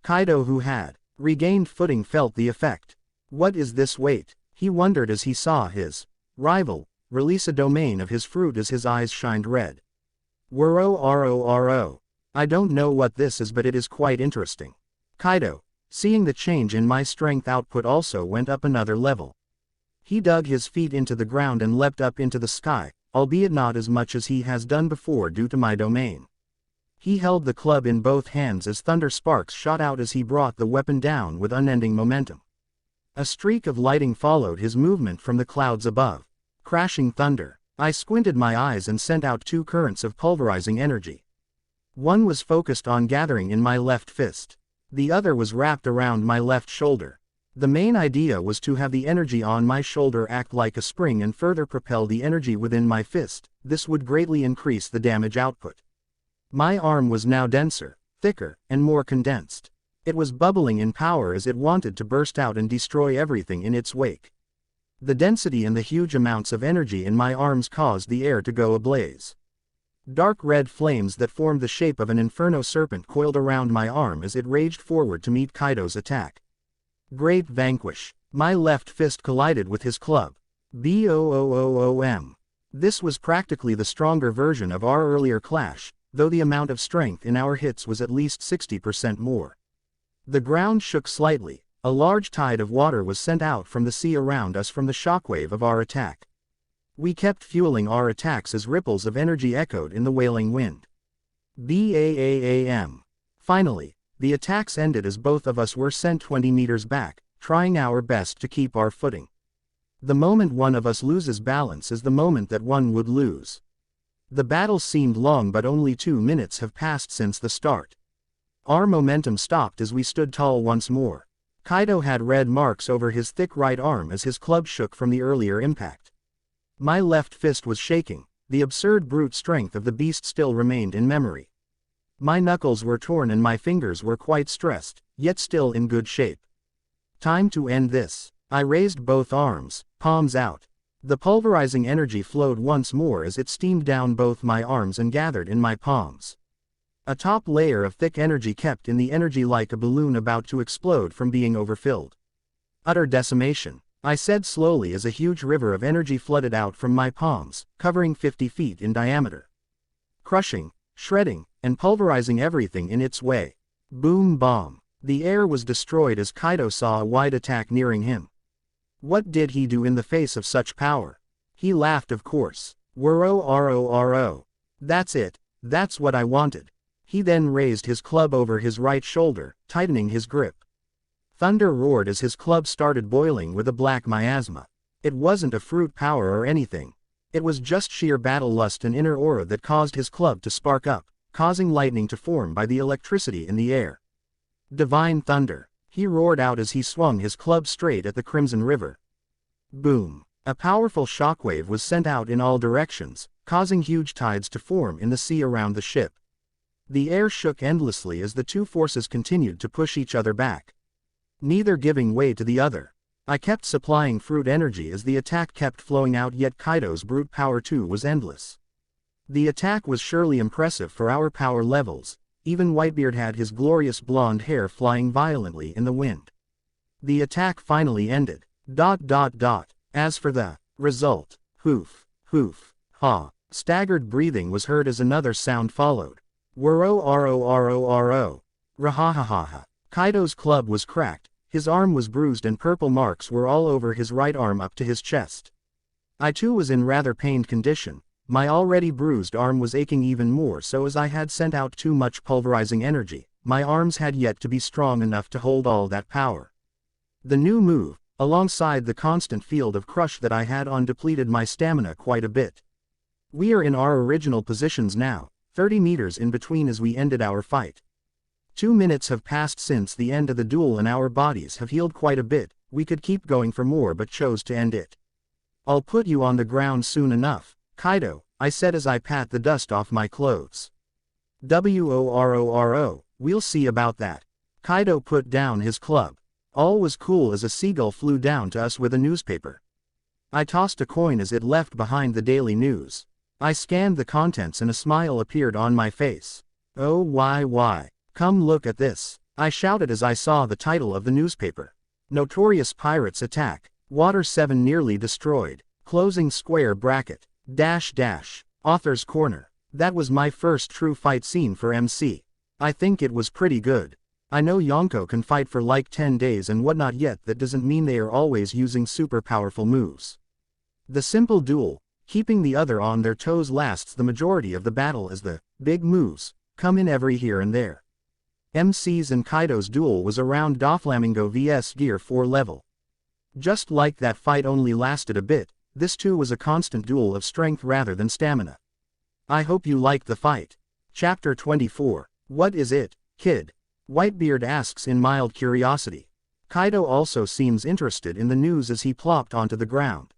Kaido, who had regained footing, felt the effect. What is this weight? He wondered as he saw his rival release a domain of his fruit as his eyes shined red. Woro. I don't know what this is, but it is quite interesting. Kaido, seeing the change in my strength output, also went up another level. He dug his feet into the ground and leapt up into the sky, albeit not as much as he has done before due to my domain. He held the club in both hands as thunder sparks shot out as he brought the weapon down with unending momentum. A streak of lighting followed his movement from the clouds above. Crashing thunder. I squinted my eyes and sent out 2 currents of pulverizing energy. One was focused on gathering in my left fist. The other was wrapped around my left shoulder. The main idea was to have the energy on my shoulder act like a spring and further propel the energy within my fist. This would greatly increase the damage output. My arm was now denser, thicker, and more condensed. It was bubbling in power as it wanted to burst out and destroy everything in its wake. The density and the huge amounts of energy in my arms caused the air to go ablaze. Dark red flames that formed the shape of an inferno serpent coiled around my arm as it raged forward to meet Kaido's attack. Great vanquish. My left fist collided with his club. Boom. This was practically the stronger version of our earlier clash, though the amount of strength in our hits was at least 60% more. The ground shook slightly. A large tide of water was sent out from the sea around us from the shockwave of our attack. We kept fueling our attacks as ripples of energy echoed in the wailing wind. Bam. Finally, the attacks ended as both of us were sent 20 meters back, trying our best to keep our footing. The moment one of us loses balance is the moment that one would lose. The battle seemed long, but only 2 minutes have passed since the start. Our momentum stopped as we stood tall once more. Kaido had red marks over his thick right arm as his club shook from the earlier impact. My left fist was shaking. The absurd brute strength of the beast still remained in memory. My knuckles were torn and my fingers were quite stressed, yet still in good shape. Time to end this. I raised both arms, palms out. The pulverizing energy flowed once more as it steamed down both my arms and gathered in my palms. A top layer of thick energy kept in the energy like a balloon about to explode from being overfilled. Utter decimation, I said slowly as a huge river of energy flooded out from my palms, covering 50 feet in diameter. Crushing, shredding, and pulverizing everything in its way. Boom bomb. The air was destroyed as Kaido saw a wide attack nearing him. What did he do in the face of such power? He laughed, of course. Woro. That's it, that's what I wanted. He then raised his club over his right shoulder, tightening his grip. Thunder roared as his club started boiling with a black miasma. It wasn't a fruit power or anything. It was just sheer battle lust and inner aura that caused his club to spark up, causing lightning to form by the electricity in the air. Divine thunder, he roared out as he swung his club straight at the Crimson River. Boom. A powerful shockwave was sent out in all directions, causing huge tides to form in the sea around the ship. The air shook endlessly as the two forces continued to push each other back, neither giving way to the other. I kept supplying fruit energy as the attack kept flowing out, yet Kaido's brute power too was endless. The attack was surely impressive for our power levels. Even Whitebeard had his glorious blonde hair flying violently in the wind. The attack finally ended. As for the result, hoof, ha. Staggered breathing was heard as another sound followed. Woro. Rahahaha. Kaido's club was cracked, his arm was bruised and purple marks were all over his right arm up to his chest. I too was in rather pained condition. My already bruised arm was aching even more, so as I had sent out too much pulverizing energy, my arms had yet to be strong enough to hold all that power. The new move, alongside the constant field of crush that I had on, depleted my stamina quite a bit. We are in our original positions now, 30 meters in between as we ended our fight. 2 minutes have passed since the end of the duel and our bodies have healed quite a bit. We could keep going for more but chose to end it. I'll put you on the ground soon enough, Kaido, I said as I pat the dust off my clothes. WORORO, we'll see about that. Kaido put down his club. All was cool as a seagull flew down to us with a newspaper. I tossed a coin as it left behind the daily news. I scanned the contents and a smile appeared on my face. Oh why, come look at this, I shouted as I saw the title of the newspaper. Notorious Pirates Attack, Water 7 nearly destroyed, closing square bracket, -- Author's Corner. That was my first true fight scene for MC. I think it was pretty good. I know Yonko can fight for like 10 days and whatnot, yet that doesn't mean they are always using super powerful moves. The simple duel, keeping the other on their toes, lasts the majority of the battle as the big moves come in every here and there. MC's and Kaido's duel was around Doflamingo vs Gear 4 level. Just like that fight only lasted a bit, this too was a constant duel of strength rather than stamina. I hope you liked the fight. Chapter 24. What is it, kid? Whitebeard asks in mild curiosity. Kaido also seems interested in the news as he plopped onto the ground.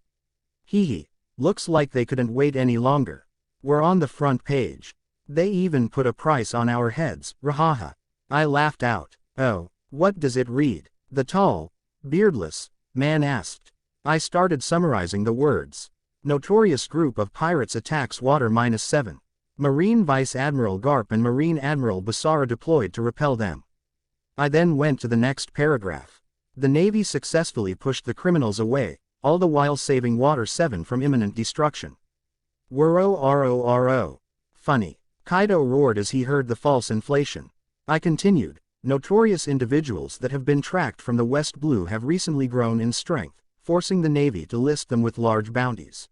Hehe. Looks like they couldn't wait any longer. We're on the front page. They even put a price on our heads, rahaha. I laughed out. Oh, what does it read? The tall, beardless man asked. I started summarizing the words. Notorious group of pirates attacks Water -7. Marine Vice Admiral Garp and Marine Admiral Basara deployed to repel them. I then went to the next paragraph. The Navy successfully pushed the criminals away, all the while saving Water 7 from imminent destruction. Woro. Funny. Kaido roared as he heard the false inflation. I continued. Notorious individuals that have been tracked from the West Blue have recently grown in strength, forcing the Navy to list them with large bounties.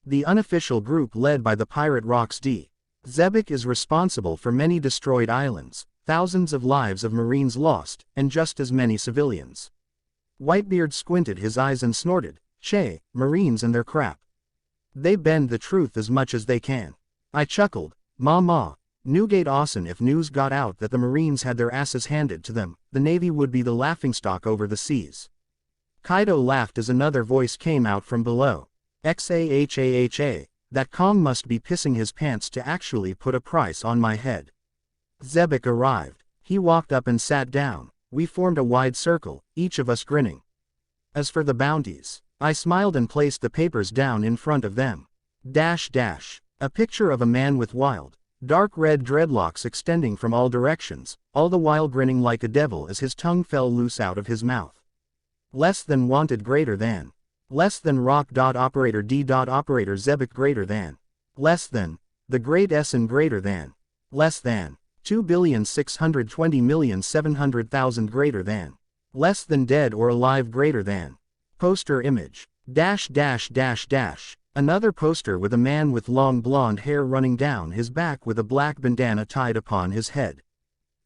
The unofficial group led by the pirate Rox D. Zebek is responsible for many destroyed islands, thousands of lives of Marines lost, and just as many civilians. Whitebeard squinted his eyes and snorted, "Che, Marines and their crap. They bend the truth as much as they can." I chuckled, "Ma, Newgate Awesome. If news got out that the Marines had their asses handed to them, the Navy would be the laughingstock over the seas." Kaido laughed as another voice came out from below. "XAHAHA, that Kong must be pissing his pants to actually put a price on my head." Zebek arrived. He walked up and sat down. We formed a wide circle, each of us grinning. As for the bounties, I smiled and placed the papers down in front of them. A picture of a man with wild, dark red dreadlocks extending from all directions, all the while grinning like a devil as his tongue fell loose out of his mouth. Less than wanted greater than. Less than rock. Operator D. Operator Zebek greater than. Less than. The Great Essen greater than. Less than. 2,620,700,000 greater than. Less than dead or alive greater than. Poster image. Another poster with a man with long blonde hair running down his back with a black bandana tied upon his head.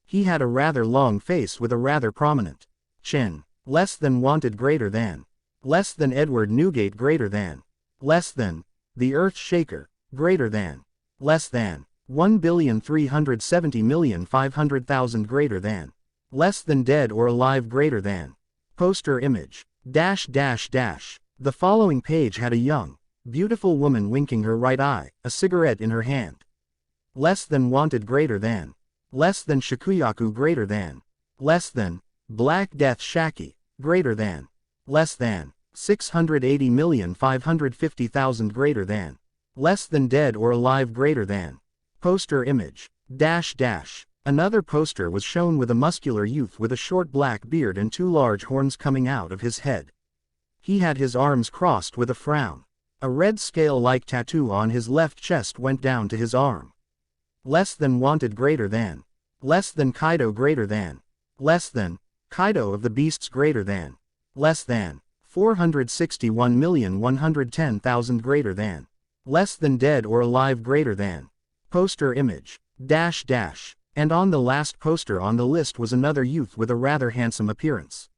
He had a rather long face with a rather prominent chin. Less than wanted greater than. Less than Edward Newgate greater than. Less than. The Earth Shaker greater than. Less than. 1,370,500,000 greater than. Less than dead or alive greater than. Poster image. The following page had a young, beautiful woman winking her right eye, a cigarette in her hand. Less than wanted greater than. Less than Shikuyaku greater than. Less than. Black Death Shaki greater than. Less than. 680,550,000 greater than. Less than dead or alive greater than. Poster image. Another poster was shown with a muscular youth with a short black beard and two large horns coming out of his head. He had his arms crossed with a frown. A red scale-like tattoo on his left chest went down to his arm. Less than wanted greater than. Less than Kaido greater than. Less than. Kaido of the Beasts greater than. Less than. 461,110,000 greater than. Less than dead or alive greater than. Poster image. And on the last poster on the list was another youth with a rather handsome appearance.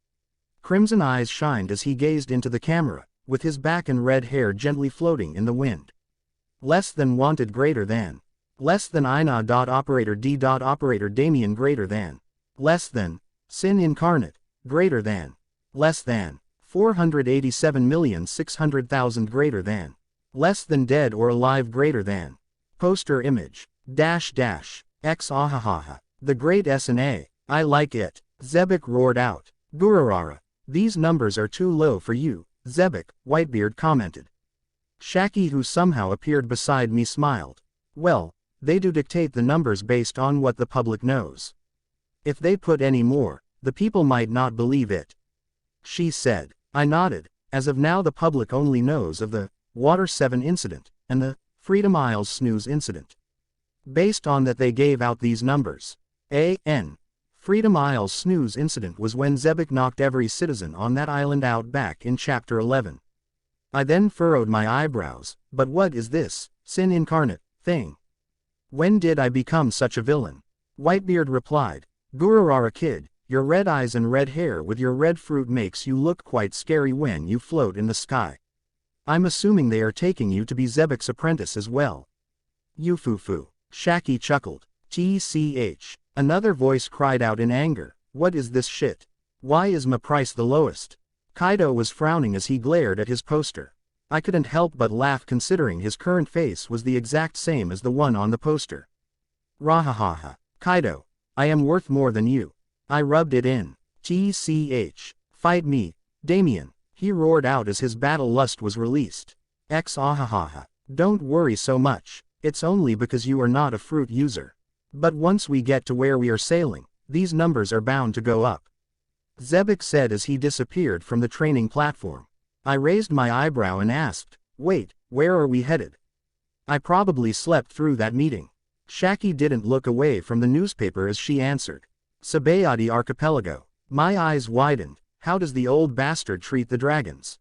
Crimson eyes shined as he gazed into the camera, with his back and red hair gently floating in the wind. Less than wanted greater than. Less than Ina. Operator D. Operator Damien greater than. Less than. Sin Incarnate greater than. Less than. 487,600,000 greater than. Less than dead or alive greater than. Poster image. X ahahaha. The great S&A. I like it. Zebek roared out. Gururara. These numbers are too low for you, Zebek, Whitebeard commented. Shaki, who somehow appeared beside me, smiled. Well, they do dictate the numbers based on what the public knows. If they put any more, the people might not believe it. She said. I nodded. As of now the public only knows of the Water 7 incident, and the Freedom Isles snooze incident. Based on that they gave out these numbers. A.N. Freedom Isles snooze incident was when Zebek knocked every citizen on that island out back in Chapter 11. I then furrowed my eyebrows. But what is this sin incarnate thing? When did I become such a villain? Whitebeard replied. Gururara kid, your red eyes and red hair with your red fruit makes you look quite scary when you float in the sky. I'm assuming they are taking you to be Zebek's apprentice as well. Yufufu. Shaki chuckled. TCH. Another voice cried out in anger. What is this shit? Why is my price the lowest? Kaido was frowning as he glared at his poster. I couldn't help but laugh considering his current face was the exact same as the one on the poster. Rahahaha. Kaido. I am worth more than you. I rubbed it in. TCH. Fight me, Damien, he roared out as his battle lust was released. X ahahaha. Don't worry so much. It's only because you are not a fruit user. But once we get to where we are sailing, these numbers are bound to go up. Zebek said as he disappeared from the training platform. I raised my eyebrow and asked, wait, where are we headed? I probably slept through that meeting. Shaki didn't look away from the newspaper as she answered. Sabayati Archipelago. My eyes widened. How does the old bastard treat the dragons?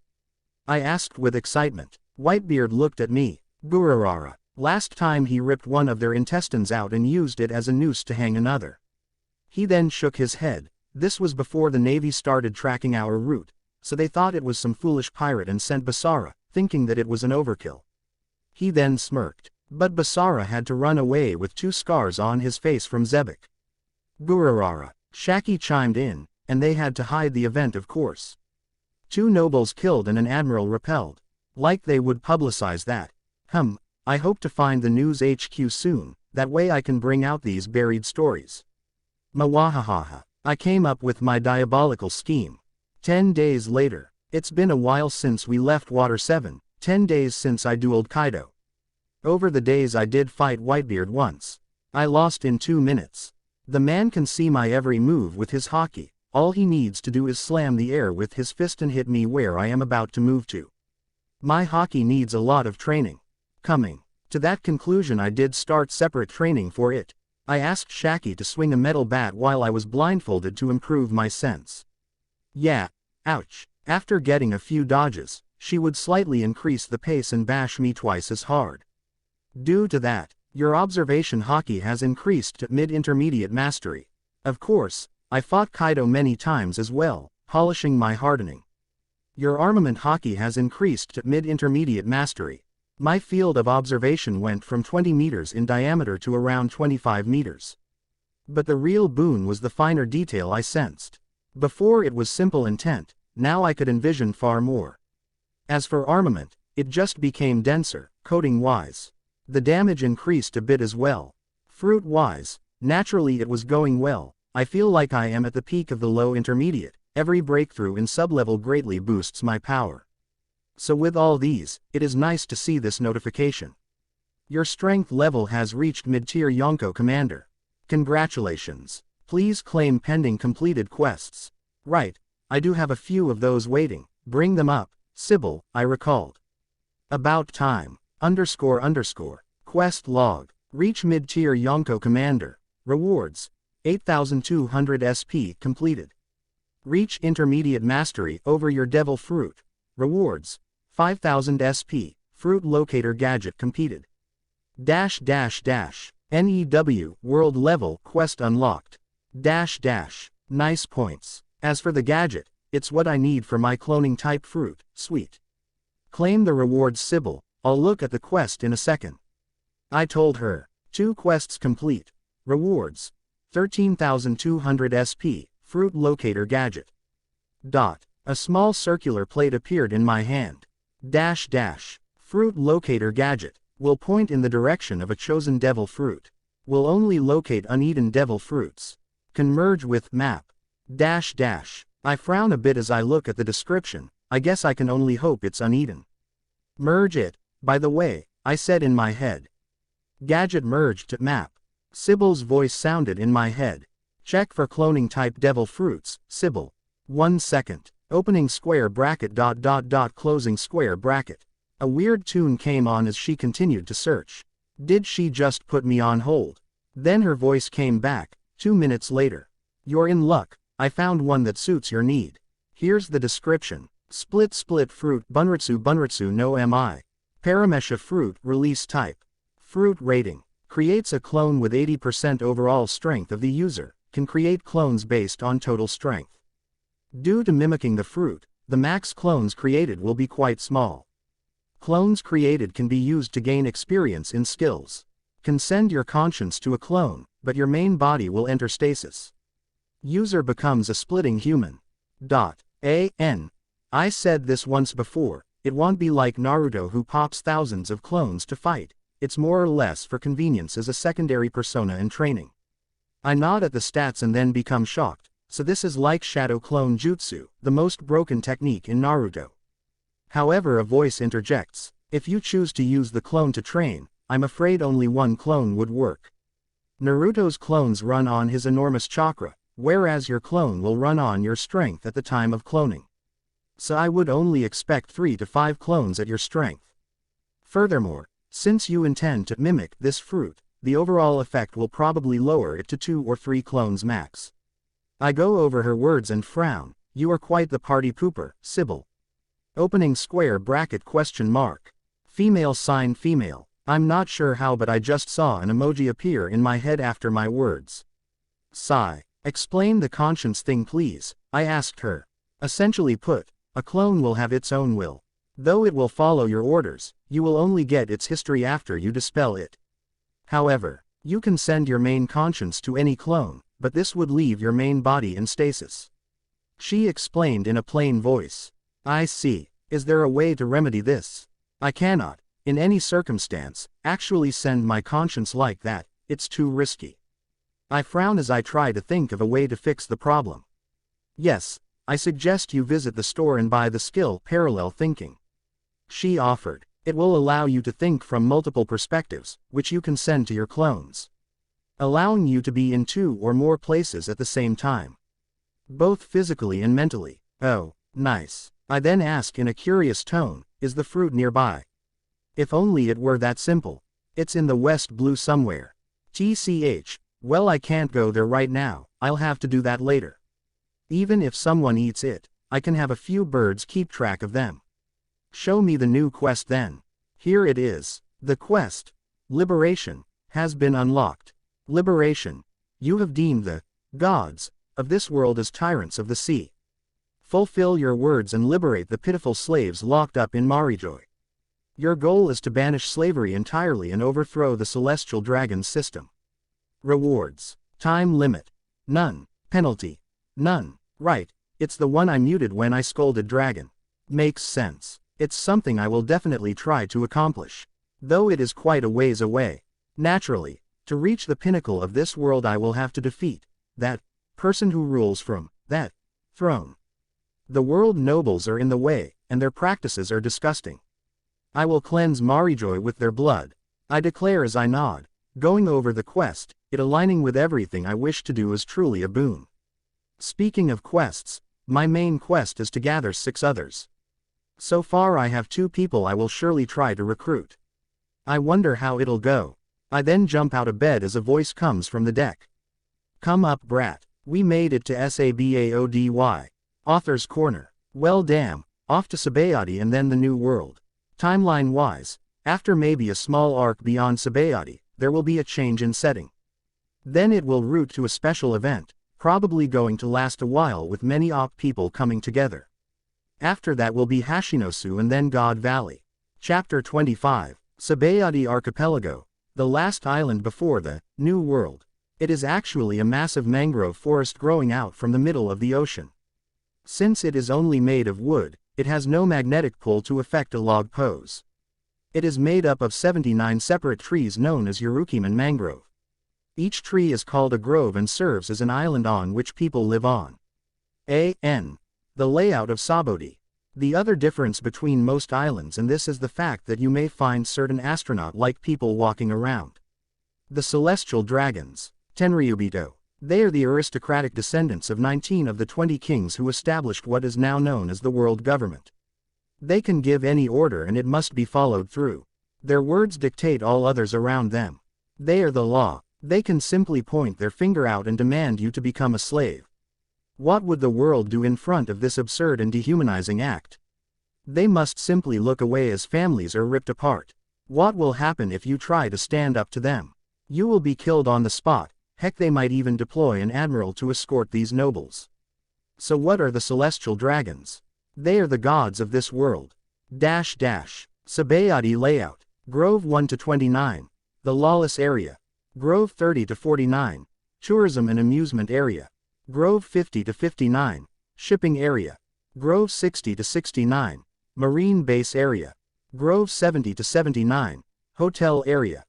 I asked with excitement. Whitebeard looked at me. Gururara. Last time he ripped one of their intestines out and used it as a noose to hang another. He then shook his head. This was before the Navy started tracking our route, so they thought it was some foolish pirate and sent Basara, thinking that it was an overkill. He then smirked. But Basara had to run away with 2 scars on his face from Zebek. Gururara. Shaki chimed in, and they had to hide the event of course. 2 nobles killed and an admiral repelled. Like they would publicize that. I hope to find the news HQ soon, that way I can bring out these buried stories. Mawahahaha. I came up with my diabolical scheme. 10 days later. It's been a while since we left Water 7, 10 days since I dueled Kaido. Over the days I did fight Whitebeard once. I lost in 2 minutes. The man can see my every move with his hockey. All he needs to do is slam the air with his fist and hit me where I am about to move to. My hockey needs a lot of training. Coming to that conclusion, I did start separate training for it. I asked Shaki to swing a metal bat while I was blindfolded to improve my sense. Yeah. Ouch. After getting a few dodges, she would slightly increase the pace and bash me twice as hard. Due to that, your observation hockey has increased to mid-intermediate mastery. Of course, I fought Kaido many times as well, polishing my hardening. Your armament hockey has increased to mid-intermediate mastery. My field of observation went from 20 meters in diameter to around 25 meters. But the real boon was the finer detail I sensed. Before it was simple intent, now I could envision far more. As for armament, it just became denser, coating-wise. The damage increased a bit as well. Fruit-wise, naturally it was going well. I feel like I am at the peak of the low intermediate. Every breakthrough in sublevel greatly boosts my power. So with all these, it is nice to see this notification. Your strength level has reached mid-tier Yonko Commander. Congratulations. Please claim pending completed quests. Right, I do have a few of those waiting. Bring them up, Sybil, I recalled. About time. __. Quest log. Reach mid-tier Yonko Commander. Rewards. 8,200 SP completed. Reach intermediate mastery over your devil fruit. Rewards. 5,000 SP. Fruit locator gadget completed. NEW world level quest unlocked. Nice points. As for the gadget, it's what I need for my cloning type fruit. Sweet. Claim the rewards, Sybil. I'll look at the quest in a second. I told her. 2 quests complete. Rewards. 13,200 SP. Fruit locator gadget. A small circular plate appeared in my hand. Fruit locator gadget. Will point in the direction of a chosen devil fruit. Will only locate uneaten devil fruits. Can merge with map. I frown a bit as I look at the description. I guess I can only hope it's uneaten. Merge it, by the way, I said in my head. Gadget merged to map. Sybil's voice sounded in my head. Check for cloning type devil fruits, Sybil. 1 second. Opening square bracket ... closing square bracket. A weird tune came on as she continued to search. Did she just put me on hold? Then her voice came back, 2 minutes later. You're in luck, I found one that suits your need. Here's the description. Split fruit bunritsu no mi. Paramesha fruit release type. Fruit rating. Creates a clone with 80% overall strength of the user, can create clones based on total strength. Due to mimicking the fruit, the max clones created will be quite small. Clones created can be used to gain experience in skills. Can send your conscience to a clone, but your main body will enter stasis. User becomes a splitting human. I said this once before, it won't be like Naruto who pops thousands of clones to fight, it's more or less for convenience as a secondary persona in training. I nod at the stats and then become shocked, so this is like Shadow Clone Jutsu, the most broken technique in Naruto. However, a voice interjects, if you choose to use the clone to train, I'm afraid only one clone would work. Naruto's clones run on his enormous chakra, whereas your clone will run on your strength at the time of cloning. So I would only expect 3 to 5 clones at your strength. Furthermore, since you intend to mimic this fruit, the overall effect will probably lower it to 2 or 3 clones max. I go over her words and frown. You are quite the party pooper, Sybil. Opening square bracket ? Female sign female. I'm not sure how, but I just saw an emoji appear in my head after my words. Sigh. Explain the conscience thing please, I asked her. Essentially put, a clone will have its own will. Though it will follow your orders, you will only get its history after you dispel it. However, you can send your main conscience to any clone, but this would leave your main body in stasis. She explained in a plain voice. I see. Is there a way to remedy this? I cannot, in any circumstance, actually send my conscience like that, it's too risky. I frown as I try to think of a way to fix the problem. Yes, I suggest you visit the store and buy the skill parallel thinking. She offered. It will allow you to think from multiple perspectives, which you can send to your clones, allowing you to be in 2 or more places at the same time, both physically and mentally. Oh, nice. I then ask in a curious tone, is the fruit nearby? If only it were that simple. It's in the West Blue somewhere. TCH, well I can't go there right now, I'll have to do that later. Even if someone eats it, I can have a few birds keep track of them. Show me the new quest then. Here it is. The quest, Liberation, has been unlocked. Liberation. You have deemed the gods of this world as tyrants of the sea. Fulfill your words and liberate the pitiful slaves locked up in Marijoy. Your goal is to banish slavery entirely and overthrow the celestial dragon's system. Rewards. Time limit. None. Penalty. None. Right, it's the one I muted when I scolded Dragon. Makes sense. It's something I will definitely try to accomplish. Though it is quite a ways away. Naturally, to reach the pinnacle of this world I will have to defeat that person who rules from that throne. The world nobles are in the way, and their practices are disgusting. I will cleanse Marijoy with their blood. I declare as I nod. Going over the quest, it aligning with everything I wish to do is truly a boon. Speaking of quests, my main quest is to gather 6 others. So far I have 2 people I will surely try to recruit. I wonder how it'll go. I then jump out of bed as a voice comes from the deck. Come up brat, we made it to Sabaody. Author's Corner. Well damn, off to Sabaody and then the new world. Timeline-wise, after maybe a small arc beyond Sabaody, there will be a change in setting. Then it will route to a special event, probably going to last a while with many OP people coming together. After that will be Hashinosu and then God Valley. Chapter 25, Sabaody Archipelago, the last island before the New World. It is actually a massive mangrove forest growing out from the middle of the ocean. Since it is only made of wood, it has no magnetic pull to affect a log pose. It is made up of 79 separate trees known as Urukiman mangrove. Each tree is called a grove and serves as an island on which people live on. A.N. The layout of Sabodi. The other difference between most islands and this is the fact that you may find certain astronaut-like people walking around. The celestial dragons. Tenryubito. They are the aristocratic descendants of 19 of the 20 kings who established what is now known as the world government. They can give any order and it must be followed through. Their words dictate all others around them. They are the law. They can simply point their finger out and demand you to become a slave. What would the world do in front of this absurd and dehumanizing act? They must simply look away as families are ripped apart. What will happen if you try to stand up to them? You will be killed on the spot. Heck, they might even deploy an admiral to escort these nobles. So what are the celestial dragons? They are the gods of this world. Sabayati layout. Grove 1 to 29. The lawless area. Grove 30 to 49. Tourism and amusement area. Grove 50 to 59. Shipping area. Grove 60 to 69. Marine base area. Grove 70 to 79. Hotel area.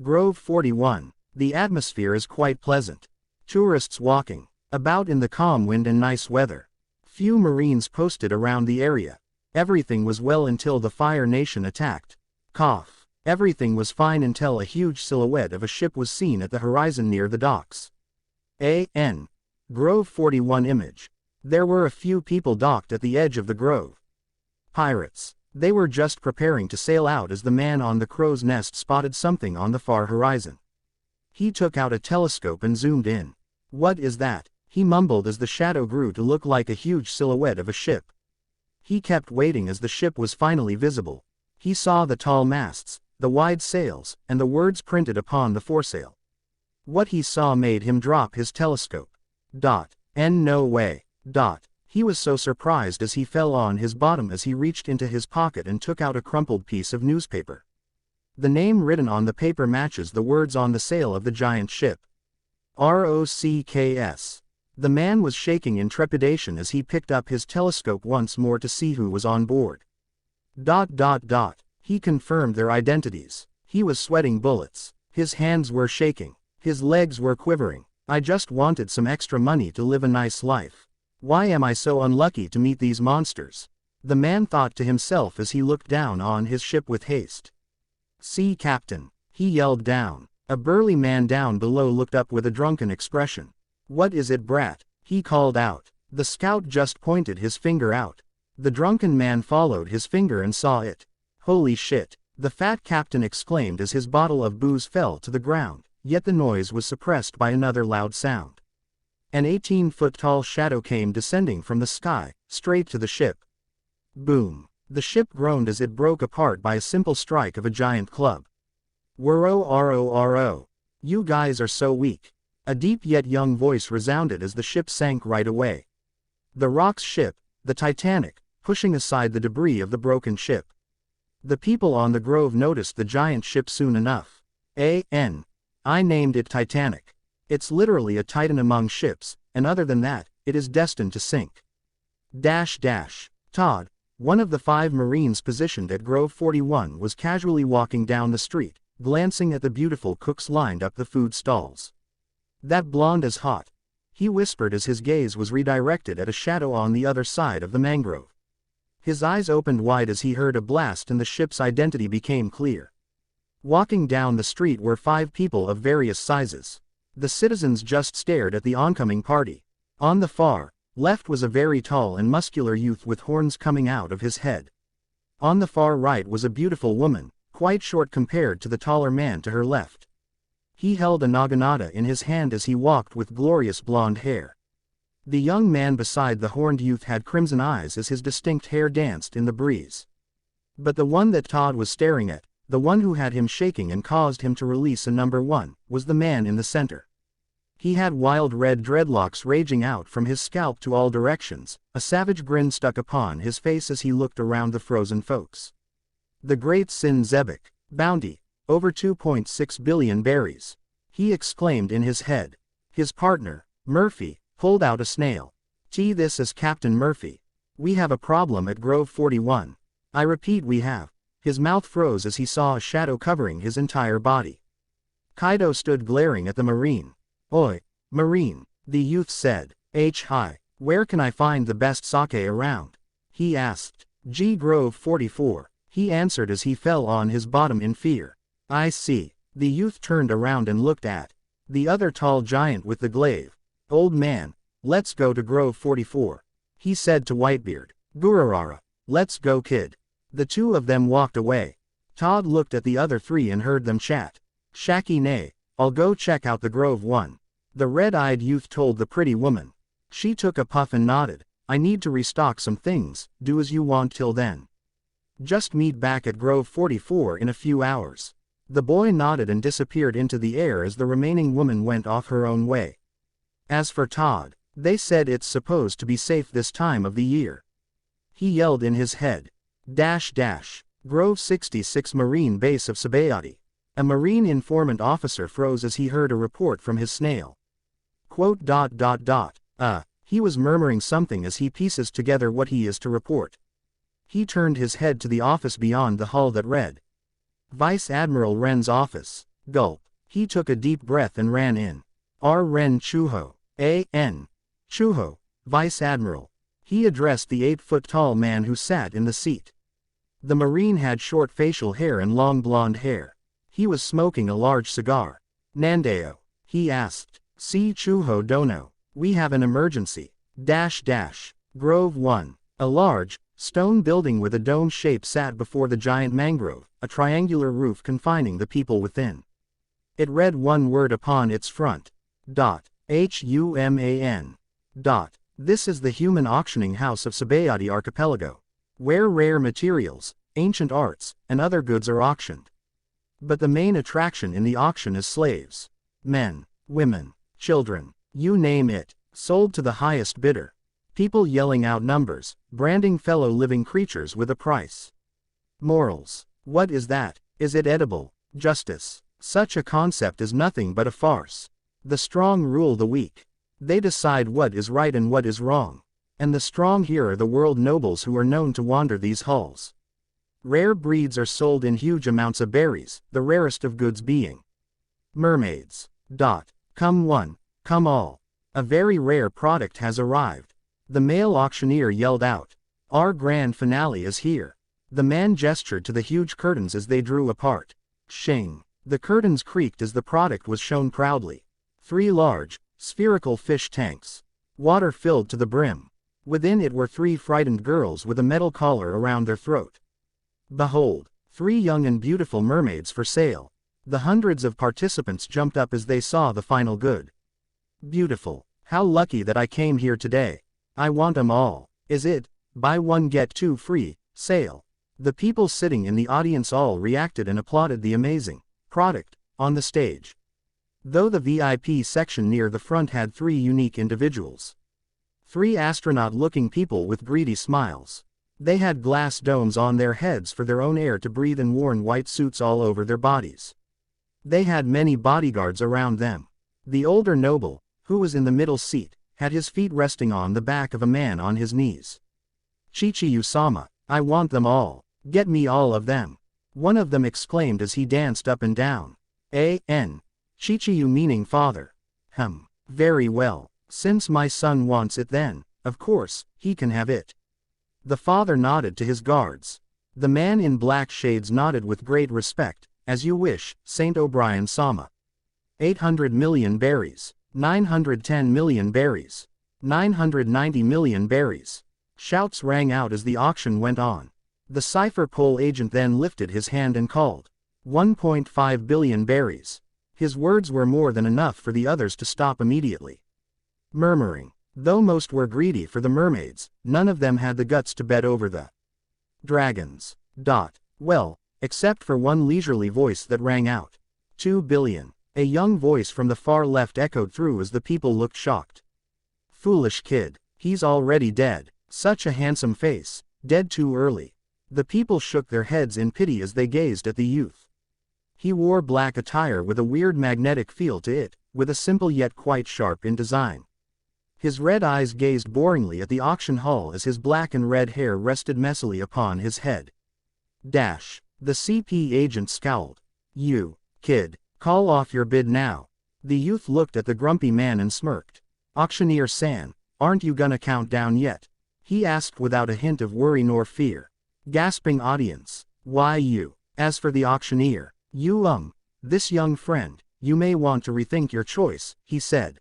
Grove 41. The atmosphere is quite pleasant. Tourists walking about in the calm wind and nice weather. Few Marines posted around the area. Everything was well until the Fire Nation attacked. Cough. Everything was fine until a huge silhouette of a ship was seen at the horizon near the docks. A.N. Grove 41 image. There were a few people docked at the edge of the grove. Pirates. They were just preparing to sail out as the man on the crow's nest spotted something on the far horizon. He took out a telescope and zoomed in. What is that? He mumbled as the shadow grew to look like a huge silhouette of a ship. He kept waiting as the ship was finally visible. He saw the tall masts, the wide sails, and the words printed upon the foresail. What he saw made him drop his telescope. No way. He was so surprised as he fell on his bottom as he reached into his pocket and took out a crumpled piece of newspaper. The name written on the paper matches the words on the sail of the giant ship. ROCKS. The man was shaking in trepidation as he picked up his telescope once more to see who was on board. He confirmed their identities. He was sweating bullets. His hands were shaking. His legs were quivering. I just wanted some extra money to live a nice life. Why am I so unlucky to meet these monsters? The man thought to himself as he looked down on his ship with haste. "Sea Captain," he yelled down. A burly man down below looked up with a drunken expression. "What is it, brat?" he called out. The scout just pointed his finger out. The drunken man followed his finger and saw it. "Holy shit," the fat captain exclaimed as his bottle of booze fell to the ground, yet the noise was suppressed by another loud sound. An 18-foot-tall shadow came descending from the sky, straight to the ship. Boom. The ship groaned as it broke apart by a simple strike of a giant club. "Whoa. You guys are so weak." A deep yet young voice resounded as the ship sank right away. The Rock's ship, the Titanic, pushing aside the debris of the broken ship. The people on the grove noticed the giant ship soon enough. I named it Titanic. It's literally a titan among ships, and other than that, it is destined to sink. Todd, one of the 5 Marines positioned at Grove 41, was casually walking down the street, glancing at the beautiful cooks lined up the food stalls. "That blonde is hot," he whispered as his gaze was redirected at a shadow on the other side of the mangrove. His eyes opened wide as he heard a blast and the ship's identity became clear. Walking down the street were 5 people of various sizes. The citizens just stared at the oncoming party. On the far left was a very tall and muscular youth with horns coming out of his head. On the far right was a beautiful woman, quite short compared to the taller man to her left. He held a naginata in his hand as he walked with glorious blonde hair. The young man beside the horned youth had crimson eyes as his distinct hair danced in the breeze. But the one that Todd was staring at, the one who had him shaking and caused him to release a number 1, was the man in the center. He had wild red dreadlocks raging out from his scalp to all directions, a savage grin stuck upon his face as he looked around the frozen folks. "The great Sin Zebek, bounty, over 2.6 billion berries," he exclaimed in his head. His partner, Murphy, pulled out a snail. "This is Captain Murphy. We have a problem at Grove 41. I repeat, we have." His mouth froze as he saw a shadow covering his entire body. Kaido stood glaring at the Marine. Oi, Marine, the youth said. Hi, where can I find the best sake around? He asked. G Grove 44, he answered as he fell on his bottom in fear. I see. The youth turned around and looked at the other tall giant with the glaive. Old man, let's go to Grove 44. He said to Whitebeard. Gururara, let's go kid. The two of them walked away. Todd looked at the other three and heard them chat. Shaki nay, I'll go check out the Grove one. The red-eyed youth told the pretty woman. She took a puff and nodded. I need to restock some things, do as you want till then. Just meet back at Grove 44 in a few hours. The boy nodded and disappeared into the air as the remaining woman went off her own way. As for Todd, they said it's supposed to be safe this time of the year. He yelled in his head. Grove 66 Marine Base of Sabayati. A Marine informant officer froze as he heard a report from his snail. Quote. He was murmuring something as he pieces together what he is to report. He turned his head to the office beyond the hall that read. Vice Admiral Ren's office. Gulp. He took a deep breath and ran in. R. Ren Chuho. A.N. Chuho, Vice Admiral. He addressed the 8-foot-tall man who sat in the seat. The Marine had short facial hair and long blonde hair. He was smoking a large cigar. Nandeo, he asked. See Chuho Dono. We have an emergency. Grove 1. A large, stone building with a dome shape sat before the giant mangrove, a triangular roof confining the people within. It read one word upon its front. Human. This is the human auctioning house of Sabayati Archipelago, where rare materials, ancient arts, and other goods are auctioned. But the main attraction in the auction is slaves. Men, women, children, you name it, sold to the highest bidder. People yelling out numbers, branding fellow living creatures with a price. Morals. What is that? Is it edible? Justice. Such a concept is nothing but a farce. The strong rule the weak. They decide what is right and what is wrong. And the strong here are the world nobles who are known to wander these halls. Rare breeds are sold in huge amounts of berries, the rarest of goods being mermaids. Come one, come all. A very rare product has arrived. The male auctioneer yelled out. Our grand finale is here. The man gestured to the huge curtains as they drew apart. Shing. The curtains creaked as the product was shown proudly. 3 large, spherical fish tanks. Water filled to the brim. Within it were 3 frightened girls with a metal collar around their throat. Behold, 3 young and beautiful mermaids for sale. The hundreds of participants jumped up as they saw the final good. Beautiful. How lucky that I came here today. I want 'em all. Is it, buy one get 2 free, sale? The people sitting in the audience all reacted and applauded the amazing product on the stage. Though the VIP section near the front had 3 unique individuals. 3 astronaut-looking people with greedy smiles. They had glass domes on their heads for their own air to breathe and worn white suits all over their bodies. They had many bodyguards around them. The older noble, who was in the middle seat, had his feet resting on the back of a man on his knees. Chichiyu-sama, I want them all. Get me all of them. One of them exclaimed as he danced up and down. A.N. Chichiyu meaning father. Very well. Since my son wants it then, of course, he can have it. The father nodded to his guards. The man in black shades nodded with great respect. As you wish, Saint O'Brien-sama. 800 million berries. 910 million berries. 990 million berries. Shouts rang out as the auction went on. The cipher poll agent then lifted his hand and called. 1.5 billion berries. His words were more than enough for the others to stop immediately. Murmuring. Though most were greedy for the mermaids, none of them had the guts to bet over the dragons. Well, except for one leisurely voice that rang out. 2 billion. A young voice from the far left echoed through as the people looked shocked. Foolish kid. He's already dead. Such a handsome face. Dead too early. The people shook their heads in pity as they gazed at the youth. He wore black attire with a weird magnetic feel to it, with a simple yet quite sharp in design. His red eyes gazed boringly at the auction hall as his black and red hair rested messily upon his head. The CP agent scowled. You, kid, Call off your bid now. The youth looked at the grumpy man and smirked. Auctioneer San, aren't you gonna count down yet? He asked without a hint of worry nor fear. Gasping audience. Why you? As for the auctioneer, this young friend, you may want to rethink your choice, he said.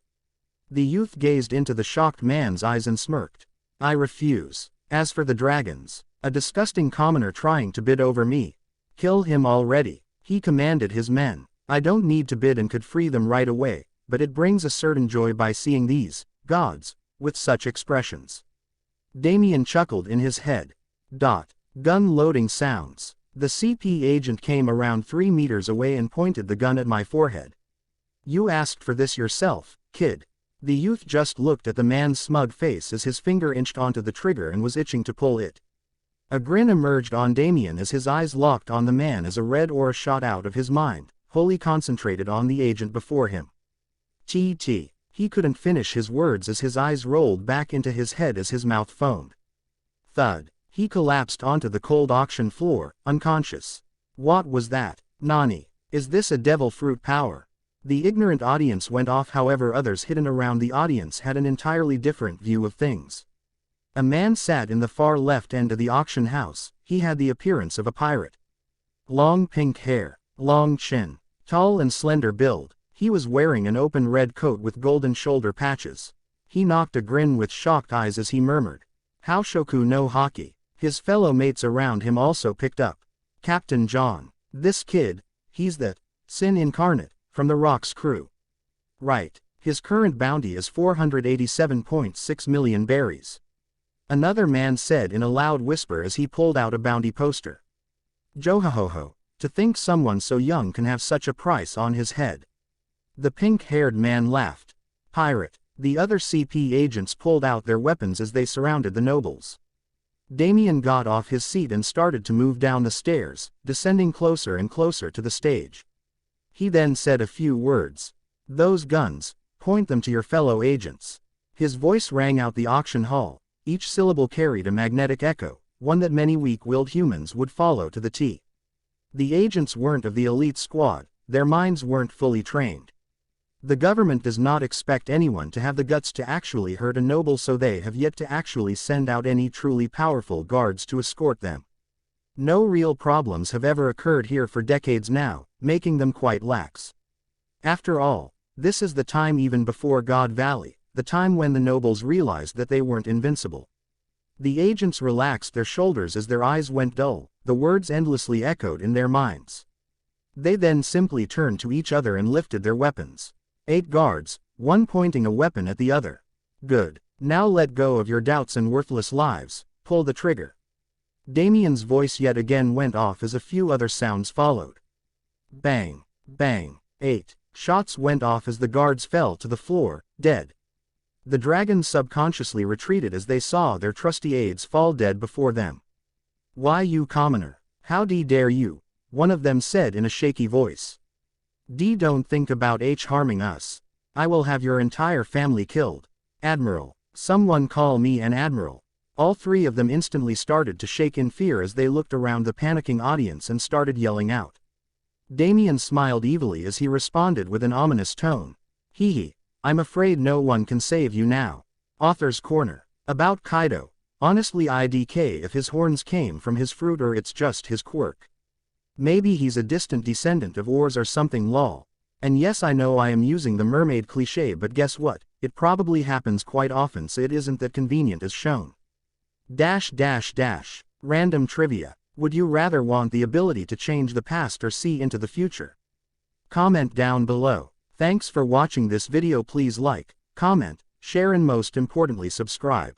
The youth gazed into the shocked man's eyes and smirked. I refuse. As for the dragons, a disgusting commoner trying to bid over me. Kill him already, he commanded his men. I don't need to bid and could free them right away, but it brings a certain joy by seeing these gods with such expressions. Damien chuckled in his head. Gun loading sounds. The CP agent came around 3 meters away and pointed the gun at my forehead. You asked for this yourself, kid. The youth just looked at the man's smug face as his finger inched onto the trigger and was itching to pull it. A grin emerged on Damien as his eyes locked on the man as a red aura shot out of his mind, wholly concentrated on the agent before him. He couldn't finish his words as his eyes rolled back into his head as his mouth foamed. Thud. He collapsed onto the cold auction floor, unconscious. What was that? Nani? Is this a devil fruit power? The ignorant audience went off, however others hidden around the audience had an entirely different view of things. A man sat in the far left end of the auction house. He had the appearance of a pirate. Long pink hair, long chin, tall and slender build. He was wearing an open red coat with golden shoulder patches. He knocked a grin with shocked eyes as he murmured, "Haoshoku no Haki." His fellow mates around him also picked up. Captain John. This kid, he's that Sin incarnate, from the Rock's crew. Right. His current bounty is 487.6 million berries. Another man said in a loud whisper as he pulled out a bounty poster. Johahoho, to think someone so young can have such a price on his head. The pink-haired man laughed. Pirate. The other CP agents pulled out their weapons as they surrounded the nobles. Damien got off his seat and started to move down the stairs, descending closer and closer to the stage. He then said a few words. Those guns, point them to your fellow agents. His voice rang out the auction hall. Each syllable carried a magnetic echo, one that many weak-willed humans would follow to the T. The agents weren't of the elite squad, their minds weren't fully trained. The government does not expect anyone to have the guts to actually hurt a noble, so they have yet to actually send out any truly powerful guards to escort them. No real problems have ever occurred here for decades now, making them quite lax. After all, this is the time even before God Valley, the time when the nobles realized that they weren't invincible. The agents relaxed their shoulders as their eyes went dull, the words endlessly echoed in their minds. They then simply turned to each other and lifted their weapons. 8 guards, one pointing a weapon at the other. Good. Now let go of your doubts and worthless lives, pull the trigger. Damien's voice yet again went off as a few other sounds followed. Bang, bang, 8 shots went off as the guards fell to the floor, dead. The dragons subconsciously retreated as they saw their trusty aides fall dead before them. Why you commoner? How dare you? One of them said in a shaky voice. Don't think about harming us. I will have your entire family killed. Admiral, someone call me an admiral. All 3 of them instantly started to shake in fear as they looked around the panicking audience and started yelling out. Damien smiled evilly as he responded with an ominous tone. Hee, I'm afraid no one can save you now. Author's Corner. About Kaido. Honestly, IDK if his horns came from his fruit or it's just his quirk. Maybe he's a distant descendant of Oars or something lol. And yes, I know I am using the mermaid cliché, but guess what? It probably happens quite often, so it isn't that convenient as shown. Random trivia. Would you rather want the ability to change the past or see into the future? Comment down below. Thanks for watching this video. Please like, comment, share and most importantly subscribe.